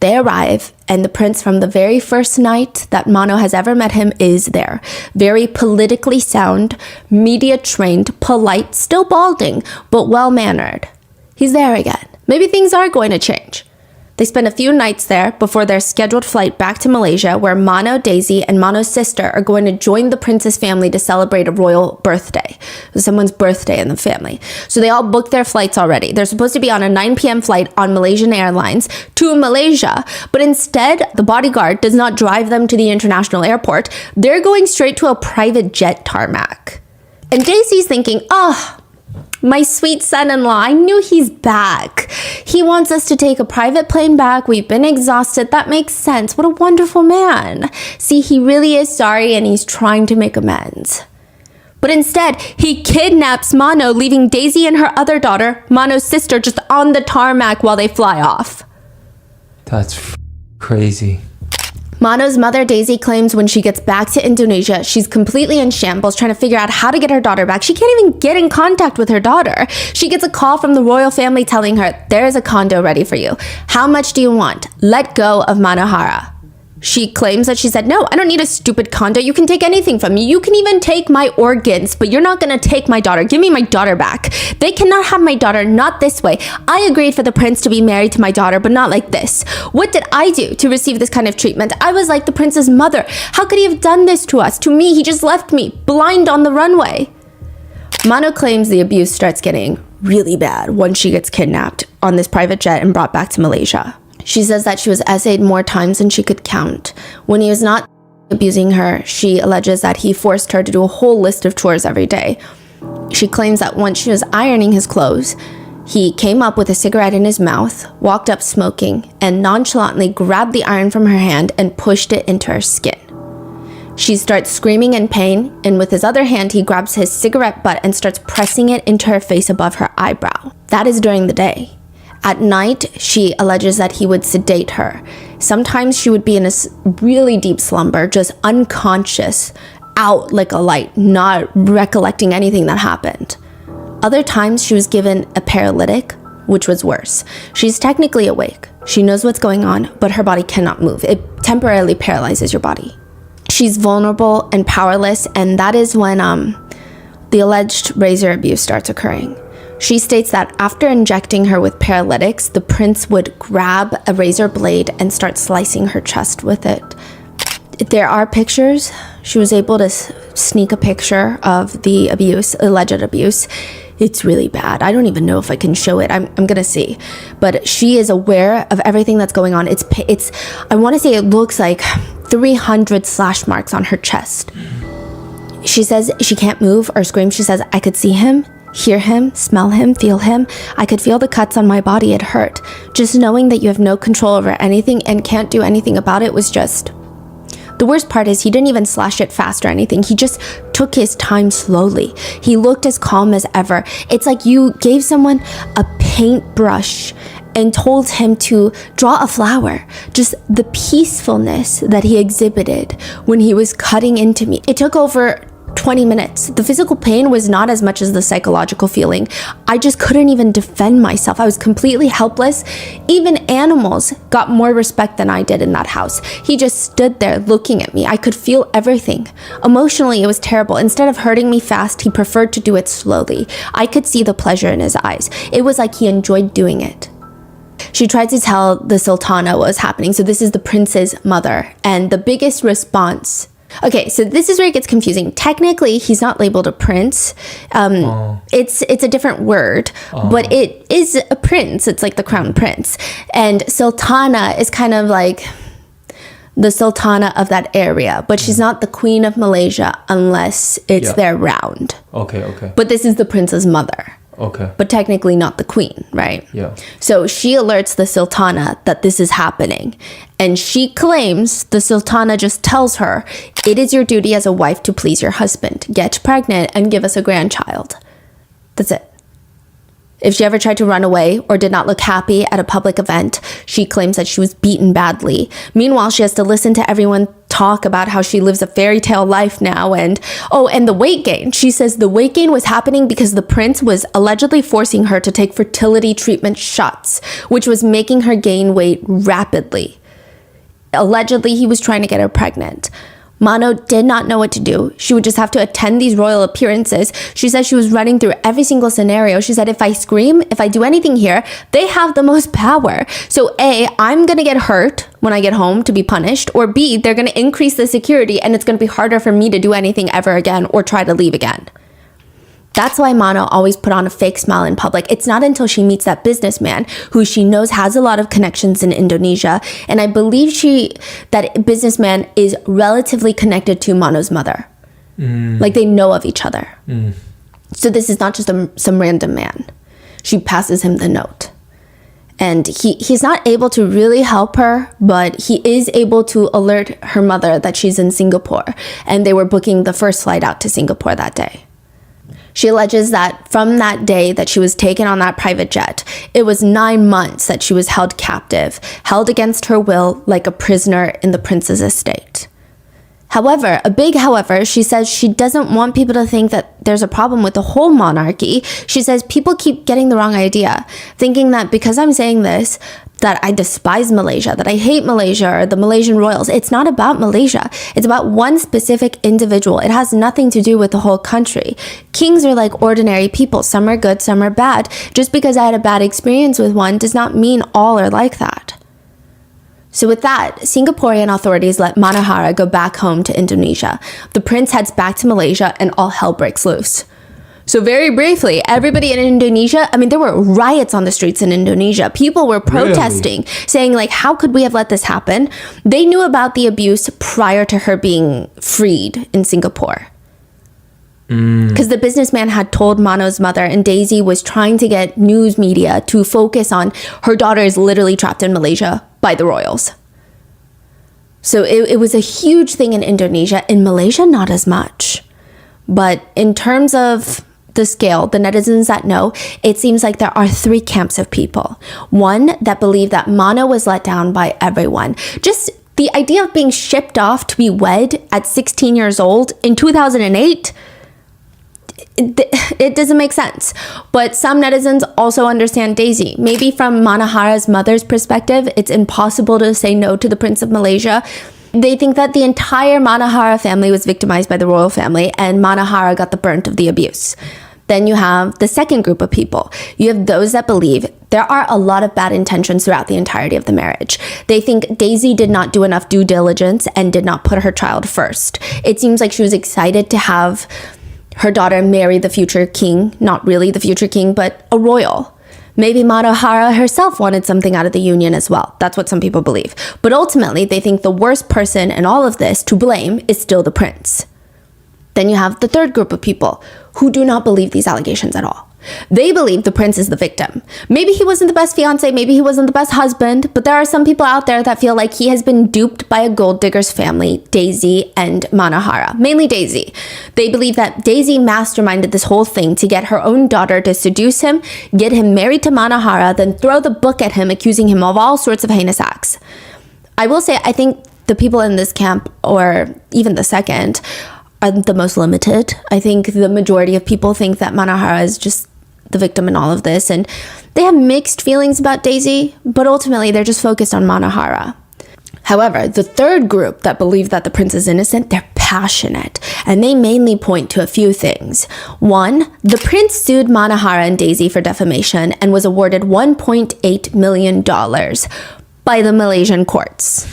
They arrive, and the prince from the very first night that Mano has ever met him is there. Very politically sound, media-trained, polite, still balding, but well-mannered. He's there again. Maybe things are going to change. They spend a few nights there before their scheduled flight back to Malaysia, where Mano, Daisy, and Mano's sister are going to join the prince's family to celebrate a royal birthday. It was someone's birthday in the family. So they all booked their flights already. They're supposed to be on a 9 p.m. flight on Malaysian Airlines to Malaysia, but instead, the bodyguard does not drive them to the international airport. They're going straight to a private jet tarmac. And Daisy's thinking, my sweet son-in-law, I knew he's back. He wants us to take a private plane back. We've been exhausted. That makes sense. What a wonderful man. See, he really is sorry and he's trying to make amends. But instead, he kidnaps Mano, leaving Daisy and her other daughter, Mano's sister, just on the tarmac while they fly off. That's crazy. Mano's mother, Daisy, claims when she gets back to Indonesia, she's completely in shambles, trying to figure out how to get her daughter back. She can't even get in contact with her daughter. She gets a call from the royal family telling her, there is a condo ready for you. How much do you want? Let go of Manohara. She claims that she said, no, I don't need a stupid condo. You can take anything from me. You can even take my organs, but you're not going to take my daughter. Give me my daughter back. They cannot have my daughter, not this way. I agreed for the prince to be married to my daughter, but not like this. What did I do to receive this kind of treatment? I was like the prince's mother. How could he have done this to us? To me, he just left me blind on the runway. Mano claims the abuse starts getting really bad once she gets kidnapped on this private jet and brought back to Malaysia. She says that she was essayed more times than she could count. When he was not abusing her, she alleges that he forced her to do a whole list of chores every day. She claims that once she was ironing his clothes, he came up with a cigarette in his mouth, walked up smoking, and nonchalantly grabbed the iron from her hand and pushed it into her skin. She starts screaming in pain, and with his other hand, he grabs his cigarette butt and starts pressing it into her face above her eyebrow. That is during the day. At night, she alleges that he would sedate her. Sometimes she would be in a really deep slumber, just unconscious, out like a light, not recollecting anything that happened. Other times, she was given a paralytic, which was worse. She's technically awake. She knows what's going on, but her body cannot move. It temporarily paralyzes your body. She's vulnerable and powerless, and that is when the alleged razor abuse starts occurring. She states that after injecting her with paralytics, the prince would grab a razor blade and start slicing her chest with it. There are pictures. She was able to sneak a picture of the abuse, alleged abuse. It's really bad. I don't even know if I can show it. I'm gonna see. But she is aware of everything that's going on. It's I want to say it looks like 300 slash marks on her chest. She says she can't move or scream. She says, I could see him, hear him, smell him, feel him. I could feel the cuts on my body. It hurt. Just knowing that you have no control over anything and can't do anything about it was just... The worst part is he didn't even slash it fast or anything. He just took his time slowly. He looked as calm as ever. It's like you gave someone a paintbrush and told him to draw a flower. Just the peacefulness that he exhibited when he was cutting into me. It took over 20 minutes. The physical pain was not as much as the psychological feeling. I just couldn't even defend myself. I was completely helpless. Even animals got more respect than I did in that house. He just stood there looking at me. I could feel everything. Emotionally, it was terrible. Instead of hurting me fast, he preferred to do it slowly. I could see the pleasure in his eyes. It was like he enjoyed doing it. She tried to tell the Sultana what was happening. So this is the prince's mother. And the biggest response... Okay, so this is where it gets confusing. Technically, he's not labeled a prince. It's a different word, but it is a prince. It's like the crown prince. And Sultana is kind of like the Sultana of that area, but she's not the queen of Malaysia unless it's their round. Okay. But this is the prince's mother. Okay. But technically not the queen, right? Yeah. So she alerts the Sultana that this is happening. And she claims the Sultana just tells her, it is your duty as a wife to please your husband, get pregnant, and give us a grandchild. That's it. If she ever tried to run away or did not look happy at a public event, she claims that she was beaten badly. Meanwhile, she has to listen to everyone talk about how she lives a fairy tale life now. And the weight gain. She says the weight gain was happening because the prince was allegedly forcing her to take fertility treatment shots, which was making her gain weight rapidly. Allegedly, he was trying to get her pregnant. Mano did not know what to do. She would just have to attend these royal appearances. She said she was running through every single scenario. She said, if I scream, if I do anything here, they have the most power. So A, I'm going to get hurt when I get home to be punished. Or B, they're going to increase the security and it's going to be harder for me to do anything ever again or try to leave again. That's why Mano always put on a fake smile in public. It's not until she meets that businessman who she knows has a lot of connections in Indonesia. And I believe that businessman is relatively connected to Mano's mother. Like they know of each other. So this is not just some random man. She passes him the note. And he's not able to really help her, but he is able to alert her mother that she's in Singapore. And they were booking the first flight out to Singapore that day. She alleges that from that day that she was taken on that private jet, it was 9 months that she was held captive, held against her will like a prisoner in the prince's estate. However, a big however, she says she doesn't want people to think that there's a problem with the whole monarchy. She says people keep getting the wrong idea, thinking that because I'm saying this, that I despise Malaysia, that I hate Malaysia or the Malaysian royals. It's not about Malaysia. It's about one specific individual. It has nothing to do with the whole country. Kings are like ordinary people. Some are good, some are bad. Just because I had a bad experience with one does not mean all are like that. So with that, Singaporean authorities let Manohara go back home to Indonesia. The prince heads back to Malaysia and all hell breaks loose. So very briefly, everybody in Indonesia, I mean, there were riots on the streets in Indonesia. People were protesting, saying like, how could we have let this happen? They knew about the abuse prior to her being freed in Singapore. Because the businessman had told Mano's mother, and Daisy was trying to get news media to focus on her daughter is literally trapped in Malaysia by the royals. So it was a huge thing in Indonesia. In Malaysia, not as much. But in terms of the scale, the netizens that know, it seems like there are three camps of people. One that believe that Mano was let down by everyone. Just the idea of being shipped off to be wed at 16 years old in 2008, it doesn't make sense. But some netizens also understand Daisy. Maybe from Manohara's mother's perspective, it's impossible to say no to the Prince of Malaysia. They think that the entire Manohara family was victimized by the royal family and Manohara got the brunt of the abuse. Then you have the second group of people. You have those that believe there are a lot of bad intentions throughout the entirety of the marriage. They think Daisy did not do enough due diligence and did not put her child first. It seems like she was excited to have her daughter marry the future king, not really the future king, but a royal. Maybe Manohara herself wanted something out of the union as well. That's what some people believe. But ultimately, they think the worst person in all of this to blame is still the prince. Then you have the third group of people who do not believe these allegations at all. They believe the prince is the victim. Maybe he wasn't the best fiance, maybe he wasn't the best husband, but there are some people out there that feel like he has been duped by a gold digger's family, Daisy and Manohara, mainly Daisy. They believe that Daisy masterminded this whole thing to get her own daughter to seduce him, get him married to Manohara, then throw the book at him, accusing him of all sorts of heinous acts. I will say, I think the people in this camp, or even the second, are the most limited. I think the majority of people think that Manohara is just the victim in all of this, and they have mixed feelings about Daisy, but ultimately they're just focused on Manohara. However, the third group that believe that the prince is innocent, they're passionate, and they mainly point to a few things. One, the prince sued Manohara and Daisy for defamation and was awarded $1.8 million by the Malaysian courts.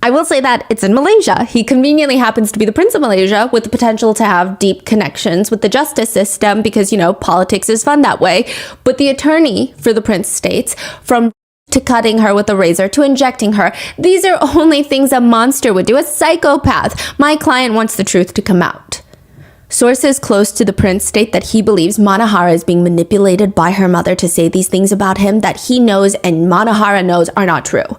I will say that it's in Malaysia. He conveniently happens to be the Prince of Malaysia with the potential to have deep connections with the justice system because, politics is fun that way. But the attorney for the prince states, from to cutting her with a razor to injecting her, these are only things a monster would do, a psychopath. My client wants the truth to come out. Sources close to the prince state that he believes Manohara is being manipulated by her mother to say these things about him that he knows and Manohara knows are not true.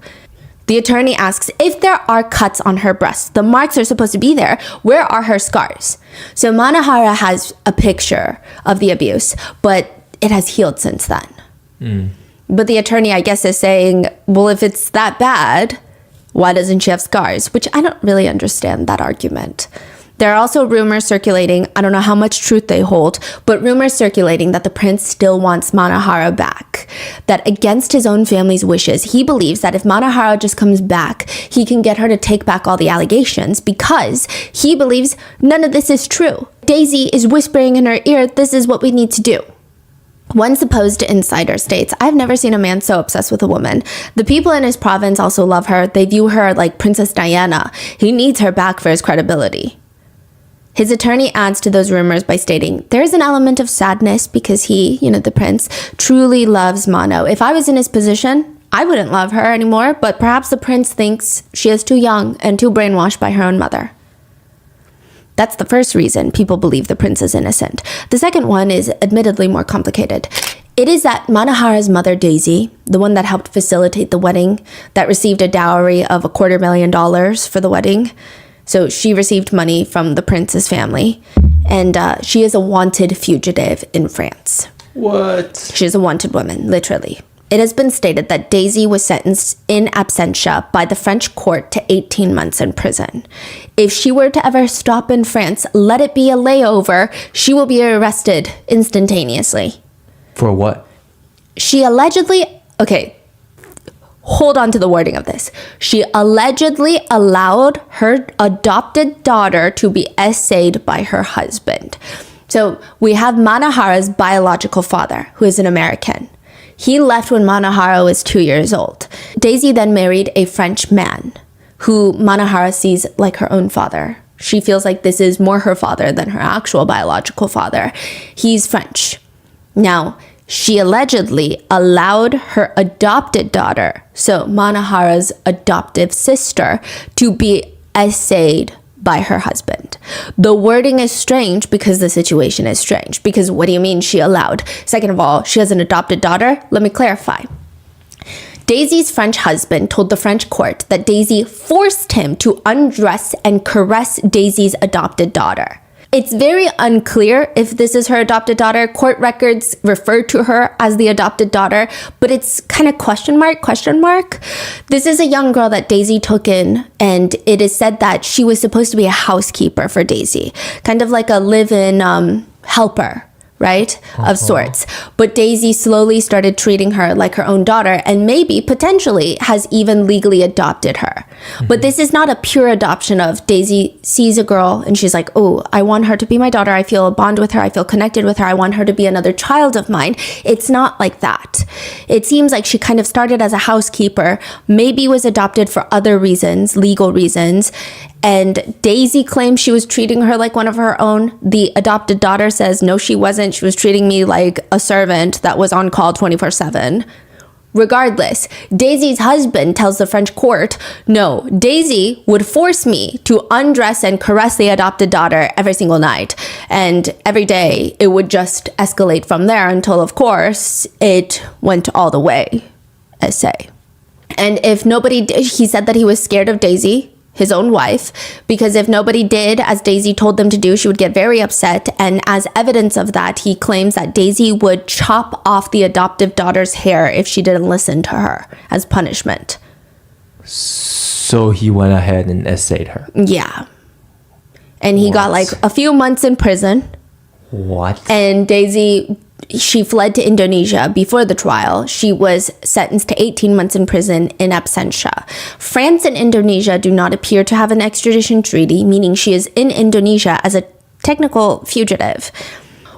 The attorney asks if there are cuts on her breasts. The marks are supposed to be there. Where are her scars? So Manohara has a picture of the abuse, but it has healed since then. But the attorney, I guess, is saying, well, if it's that bad, why doesn't she have scars? Which I don't really understand that argument. There are also rumors circulating, I don't know how much truth they hold, but rumors circulating that the prince still wants Manohara back. That against his own family's wishes, he believes that if Manohara just comes back, he can get her to take back all the allegations because he believes none of this is true. Daisy is whispering in her ear, this is what we need to do. One supposed insider states, I've never seen a man so obsessed with a woman. The people in his province also love her. They view her like Princess Diana. He needs her back for his credibility. His attorney adds to those rumors by stating, there's an element of sadness because he, the prince, truly loves Mano. If I was in his position, I wouldn't love her anymore, but perhaps the prince thinks she is too young and too brainwashed by her own mother. That's the first reason people believe the prince is innocent. The second one is admittedly more complicated. It is that Manohara's mother, Daisy, the one that helped facilitate the wedding, that received a dowry of $250,000 for the wedding. So she received money from the prince's family, and she is a wanted fugitive in France. What? She is a wanted woman, literally. It has been stated that Daisy was sentenced in absentia by the French court to 18 months in prison. If she were to ever stop in France, let it be a layover, she will be arrested instantaneously. For what? She allegedly... Okay, hold on to the wording of this. She allegedly allowed her adopted daughter to be essayed by her husband. So we have Manohara's biological father, who is an American. He left when Manohara was 2 years old. Daisy then married a French man, who Manohara sees like her own father. She feels like this is more her father than her actual biological father. He's French. Now, she allegedly allowed her adopted daughter, so Manohara's adoptive sister, to be essayed by her husband. The wording is strange because the situation is strange. Because what do you mean she allowed? Second of all, she has an adopted daughter. Let me clarify. Daisy's French husband told the French court that Daisy forced him to undress and caress Daisy's adopted daughter. It's very unclear if this is her adopted daughter. Court records refer to her as the adopted daughter, but it's kind of question mark. This is a young girl that Daisy took in, and it is said that she was supposed to be a housekeeper for Daisy, kind of like a live-in helper, right? Of sorts. But Daisy slowly started treating her like her own daughter, and maybe potentially has even legally adopted her. But this is not a pure adoption of Daisy sees a girl and she's like, oh, I want her to be my daughter. I feel a bond with her. I feel connected with her. I want her to be another child of mine. It's not like that. It seems like she kind of started as a housekeeper, maybe was adopted for other reasons, legal reasons. And Daisy claims she was treating her like one of her own. The adopted daughter says, no, she wasn't. She was treating me like a servant that was on call 24/7. Regardless, Daisy's husband tells the French court, no, Daisy would force me to undress and caress the adopted daughter every single night. And every day it would just escalate from there until, of course, it went all the way, I say. And if nobody did, he said that he was scared of Daisy, his own wife, because if nobody did as Daisy told them to do, she would get very upset. And as evidence of that, he claims that Daisy would chop off the adoptive daughter's hair if she didn't listen to her as punishment. So he went ahead and essayed her. Yeah. And he got like a few months in prison. What? And Daisy, she fled to Indonesia before the trial. She was sentenced to 18 months in prison in absentia. France and Indonesia do not appear to have an extradition treaty, meaning she is in Indonesia as a technical fugitive,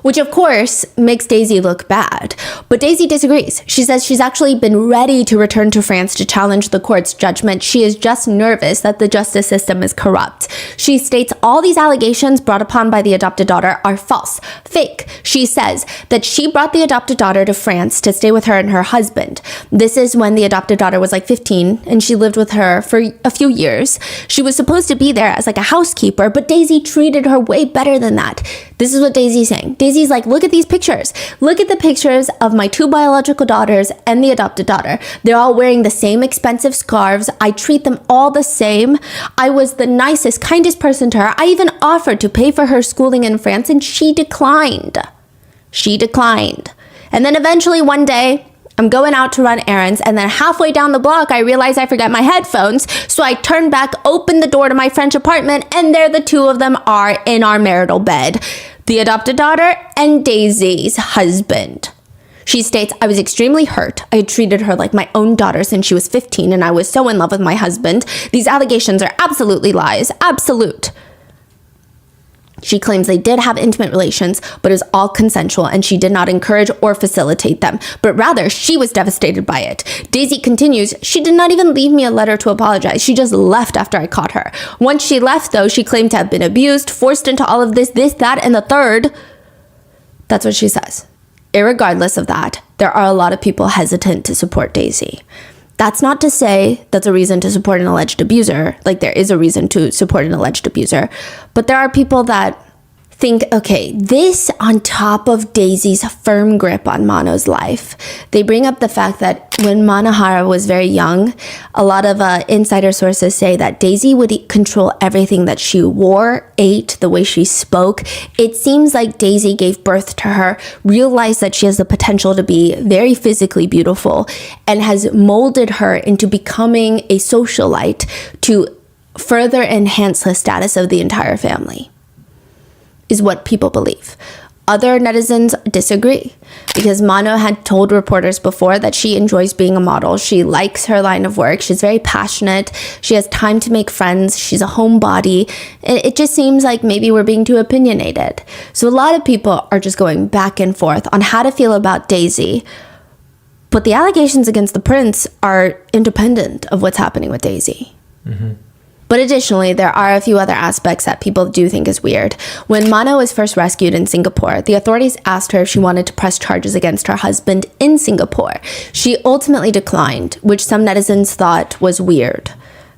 which of course makes Daisy look bad. But Daisy disagrees. She says she's actually been ready to return to France to challenge the court's judgment. She is just nervous that the justice system is corrupt. She states all these allegations brought upon by the adopted daughter are false, fake. She says that she brought the adopted daughter to France to stay with her and her husband. This is when the adopted daughter was like 15 and she lived with her for a few years. She was supposed to be there as like a housekeeper, but Daisy treated her way better than that. This is what Daisy's saying. Daisy's like, look at these pictures. Look at the pictures of my two biological daughters and the adopted daughter. They're all wearing the same expensive scarves. I treat them all the same. I was the nicest, kindest person to her. I even offered to pay for her schooling in France and she declined. She declined. And then eventually one day, I'm going out to run errands, and then halfway down the block, I realize I forget my headphones. So I turn back, open the door to my French apartment, and there the two of them are in our marital bed. The adopted daughter and Daisy's husband. She states, I was extremely hurt. I had treated her like my own daughter since she was 15, and I was so in love with my husband. These allegations are absolutely lies. Absolute. She claims they did have intimate relations, but it was all consensual and she did not encourage or facilitate them, but rather she was devastated by it. Daisy continues, she did not even leave me a letter to apologize. She just left after I caught her. Once she left, though, she claimed to have been abused, forced into all of this, that, and the third. That's what she says. Irregardless of that, there are a lot of people hesitant to support Daisy. That's not to say that's a reason to support an alleged abuser. Like, there is a reason to support an alleged abuser. But there are people that think, okay, this on top of Daisy's firm grip on Mano's life. They bring up the fact that when Manohara was very young, a lot of insider sources say that Daisy would control everything that she wore, ate, the way she spoke. It seems like Daisy gave birth to her, realized that she has the potential to be very physically beautiful, and has molded her into becoming a socialite to further enhance the status of the entire family, is what people believe. Other netizens disagree because Mano had told reporters before that she enjoys being a model. She likes her line of work. She's very passionate. She has time to make friends. She's a homebody. It just seems like maybe we're being too opinionated. So a lot of people are just going back and forth on how to feel about Daisy. But the allegations against the prince are independent of what's happening with Daisy. Mm-hmm. But additionally, there are a few other aspects that people do think is weird. When Mano was first rescued in Singapore, the authorities asked her if she wanted to press charges against her husband in Singapore. She ultimately declined, which some netizens thought was weird.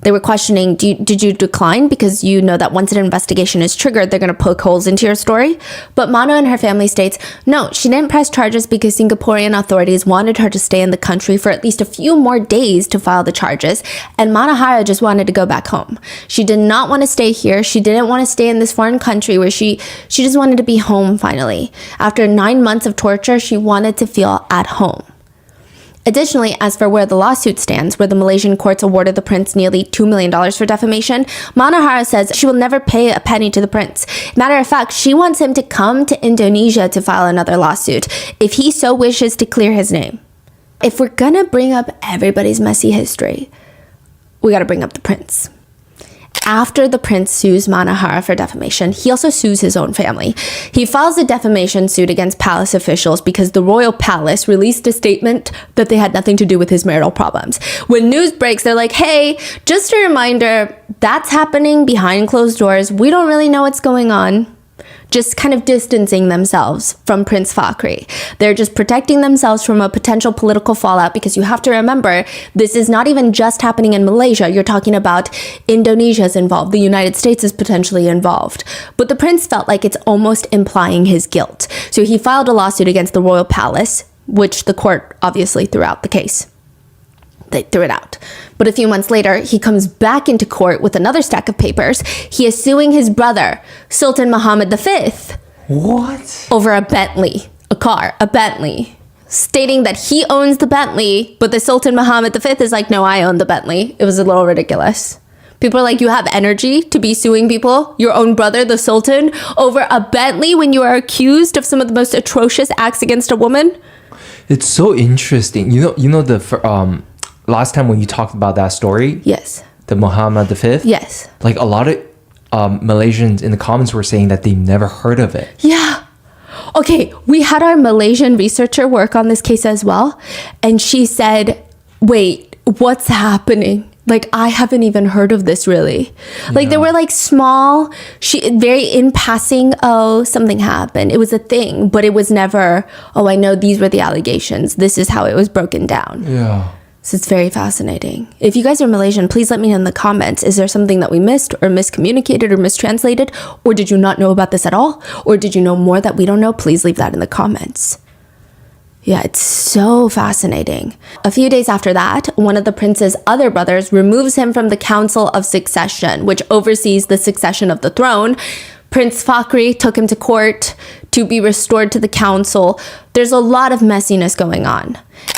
They were questioning, did you decline? Because you know that once an investigation is triggered, they're going to poke holes into your story. But Mano and her family states, no, she didn't press charges because Singaporean authorities wanted her to stay in the country for at least a few more days to file the charges. And Manohara just wanted to go back home. She did not want to stay here. She didn't want to stay in this foreign country where she just wanted to be home finally. After 9 months of torture, she wanted to feel at home. Additionally, as for where the lawsuit stands, where the Malaysian courts awarded the prince nearly $2 million for defamation, Manohara says she will never pay a penny to the prince. Matter of fact, she wants him to come to Indonesia to file another lawsuit, if he so wishes to clear his name. If we're gonna bring up everybody's messy history, we gotta bring up the prince. After the prince sues Manohara for defamation, he also sues his own family. He files a defamation suit against palace officials because the royal palace released a statement that they had nothing to do with his marital problems. When news breaks, they're like, hey, just a reminder, that's happening behind closed doors. We don't really know what's going on. Just kind of distancing themselves from Prince Fakhri. They're just protecting themselves from a potential political fallout, because you have to remember, this is not even just happening in Malaysia. You're talking about Indonesia's involved. The United States is potentially involved. But the prince felt like it's almost implying his guilt. So he filed a lawsuit against the royal palace, which the court obviously threw out the case. They threw it out. But a few months later, he comes back into court with another stack of papers. He is suing his brother, Sultan Muhammad V. What? Over a Bentley, a Bentley, stating that he owns the Bentley, but the Sultan Muhammad V is like, no, I own the Bentley. It was a little ridiculous. People are like, you have energy to be suing people, your own brother, the Sultan, over a Bentley when you are accused of some of the most atrocious acts against a woman? It's so interesting. You know the last time when you talked about that story? Yes. The Muhammad V? Yes. Like a lot of Malaysians in the comments were saying that they've never heard of it. Yeah. Okay, we had our Malaysian researcher work on this case as well. And she said, wait, what's happening? Like, I haven't even heard of this really. Like, there were like small, very in passing, oh, something happened. It was a thing, but it was never, oh, I know these were the allegations. This is how it was broken down. Yeah. So it's very fascinating. If you guys are Malaysian, please let me know in the comments. Is there something that we missed or miscommunicated or mistranslated? Or did you not know about this at all? Or did you know more that we don't know? Please leave that in the comments. Yeah, it's so fascinating. A few days after that, one of the prince's other brothers removes him from the Council of Succession, which oversees the succession of the throne. Prince Fakhri took him to court to be restored to the council. There's a lot of messiness going on.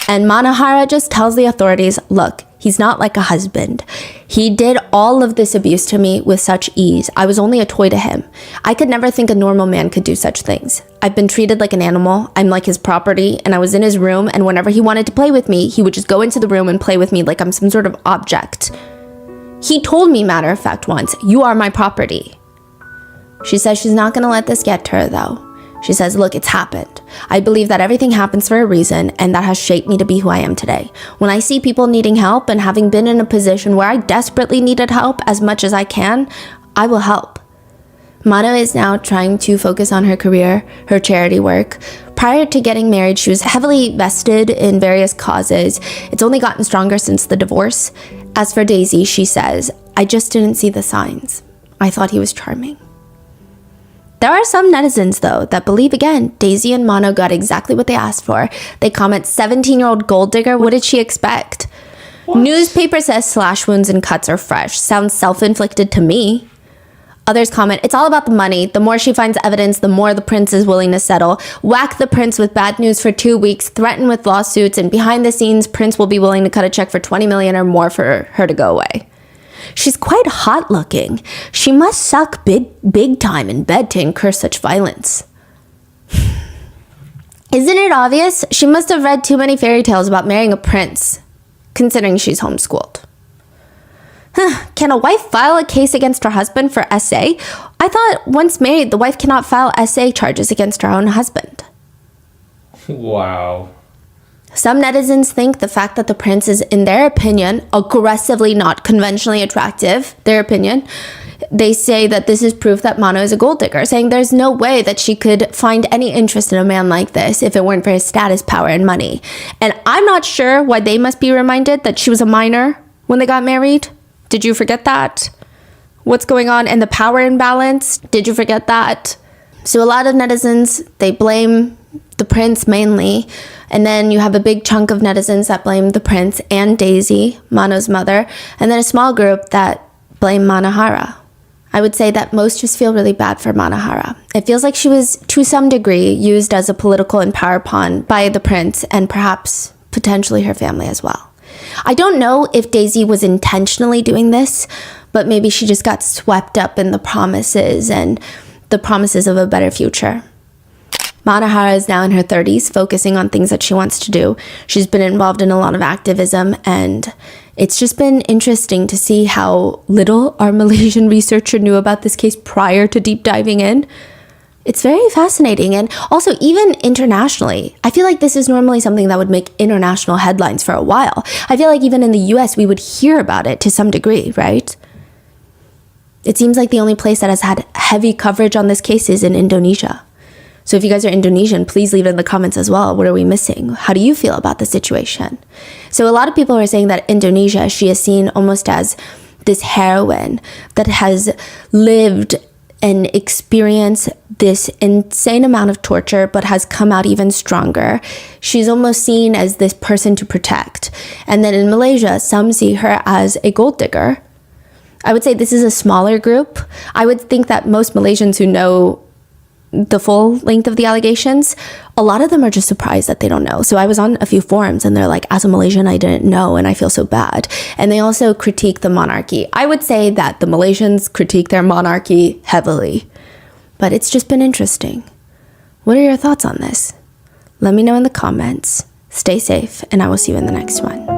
And Manohara just tells the authorities, look, he's not like a husband. He did all of this abuse to me with such ease. I was only a toy to him. I could never think a normal man could do such things. I've been treated like an animal. I'm like his property, and I was in his room, and whenever he wanted to play with me, he would just go into the room and play with me like I'm some sort of object. He told me, matter of fact, once, you are my property. She says she's not going to let this get to her, though. She says, look, it's happened. I believe that everything happens for a reason, and that has shaped me to be who I am today. When I see people needing help, and having been in a position where I desperately needed help as much as I can, I will help. Mano is now trying to focus on her career, her charity work. Prior to getting married, she was heavily vested in various causes. It's only gotten stronger since the divorce. As for Daisy, she says, I just didn't see the signs. I thought he was charming. There are some netizens, though, that believe, again, Daisy and Mano got exactly what they asked for. They comment, 17-year-old gold digger, what did she expect? What? Newspaper says slash wounds and cuts are fresh. Sounds self-inflicted to me. Others comment, it's all about the money. The more she finds evidence, the more the prince is willing to settle. Whack the prince with bad news for 2 weeks, threaten with lawsuits, and behind the scenes, prince will be willing to cut a check for 20 million or more for her to go away. She's quite hot looking. She must suck big time in bed to incur such violence. Isn't it obvious? She must have read too many fairy tales about marrying a prince, considering she's homeschooled. Can a wife file a case against her husband for SA? I thought once married, the wife cannot file SA charges against her own husband. Wow. Some netizens think the fact that the prince is, in their opinion, aggressively not conventionally attractive, their opinion, they say that this is proof that Mano is a gold digger, saying there's no way that she could find any interest in a man like this if it weren't for his status, power, and money. And I'm not sure why they must be reminded that she was a minor when they got married. Did you forget that? What's going on in the power imbalance? Did you forget that? So a lot of netizens, they blame the prince mainly. And then you have a big chunk of netizens that blame the prince and Daisy, Mano's mother. And then a small group that blame Manohara. I would say that most just feel really bad for Manohara. It feels like she was, to some degree, used as a political and power pawn by the prince and perhaps potentially her family as well. I don't know if Daisy was intentionally doing this, but maybe she just got swept up in the promises and the promises of a better future. Manohara is now in her 30s, focusing on things that she wants to do. She's been involved in a lot of activism, and it's just been interesting to see how little our Malaysian researcher knew about this case prior to deep diving in. It's very fascinating. And also, even internationally, I feel like this is normally something that would make international headlines for a while. I feel like even in the US, we would hear about it to some degree, right? It seems like the only place that has had heavy coverage on this case is in Indonesia. So if you guys are Indonesian, please leave it in the comments as well. What are we missing? How do you feel about the situation? So a lot of people are saying that Indonesia, she is seen almost as this heroine that has lived and experienced this insane amount of torture, but has come out even stronger. She's almost seen as this person to protect. And then in Malaysia, some see her as a gold digger. I would say this is a smaller group. I would think that most Malaysians who know the full length of the allegations, a lot of them are just surprised that they don't know. So I was on a few forums and they're like, as a Malaysian, I didn't know and I feel so bad. And they also critique the monarchy. I would say that the Malaysians critique their monarchy heavily, but it's just been interesting. What are your thoughts on this? Let me know in the comments. Stay safe, and I will see you in the next one.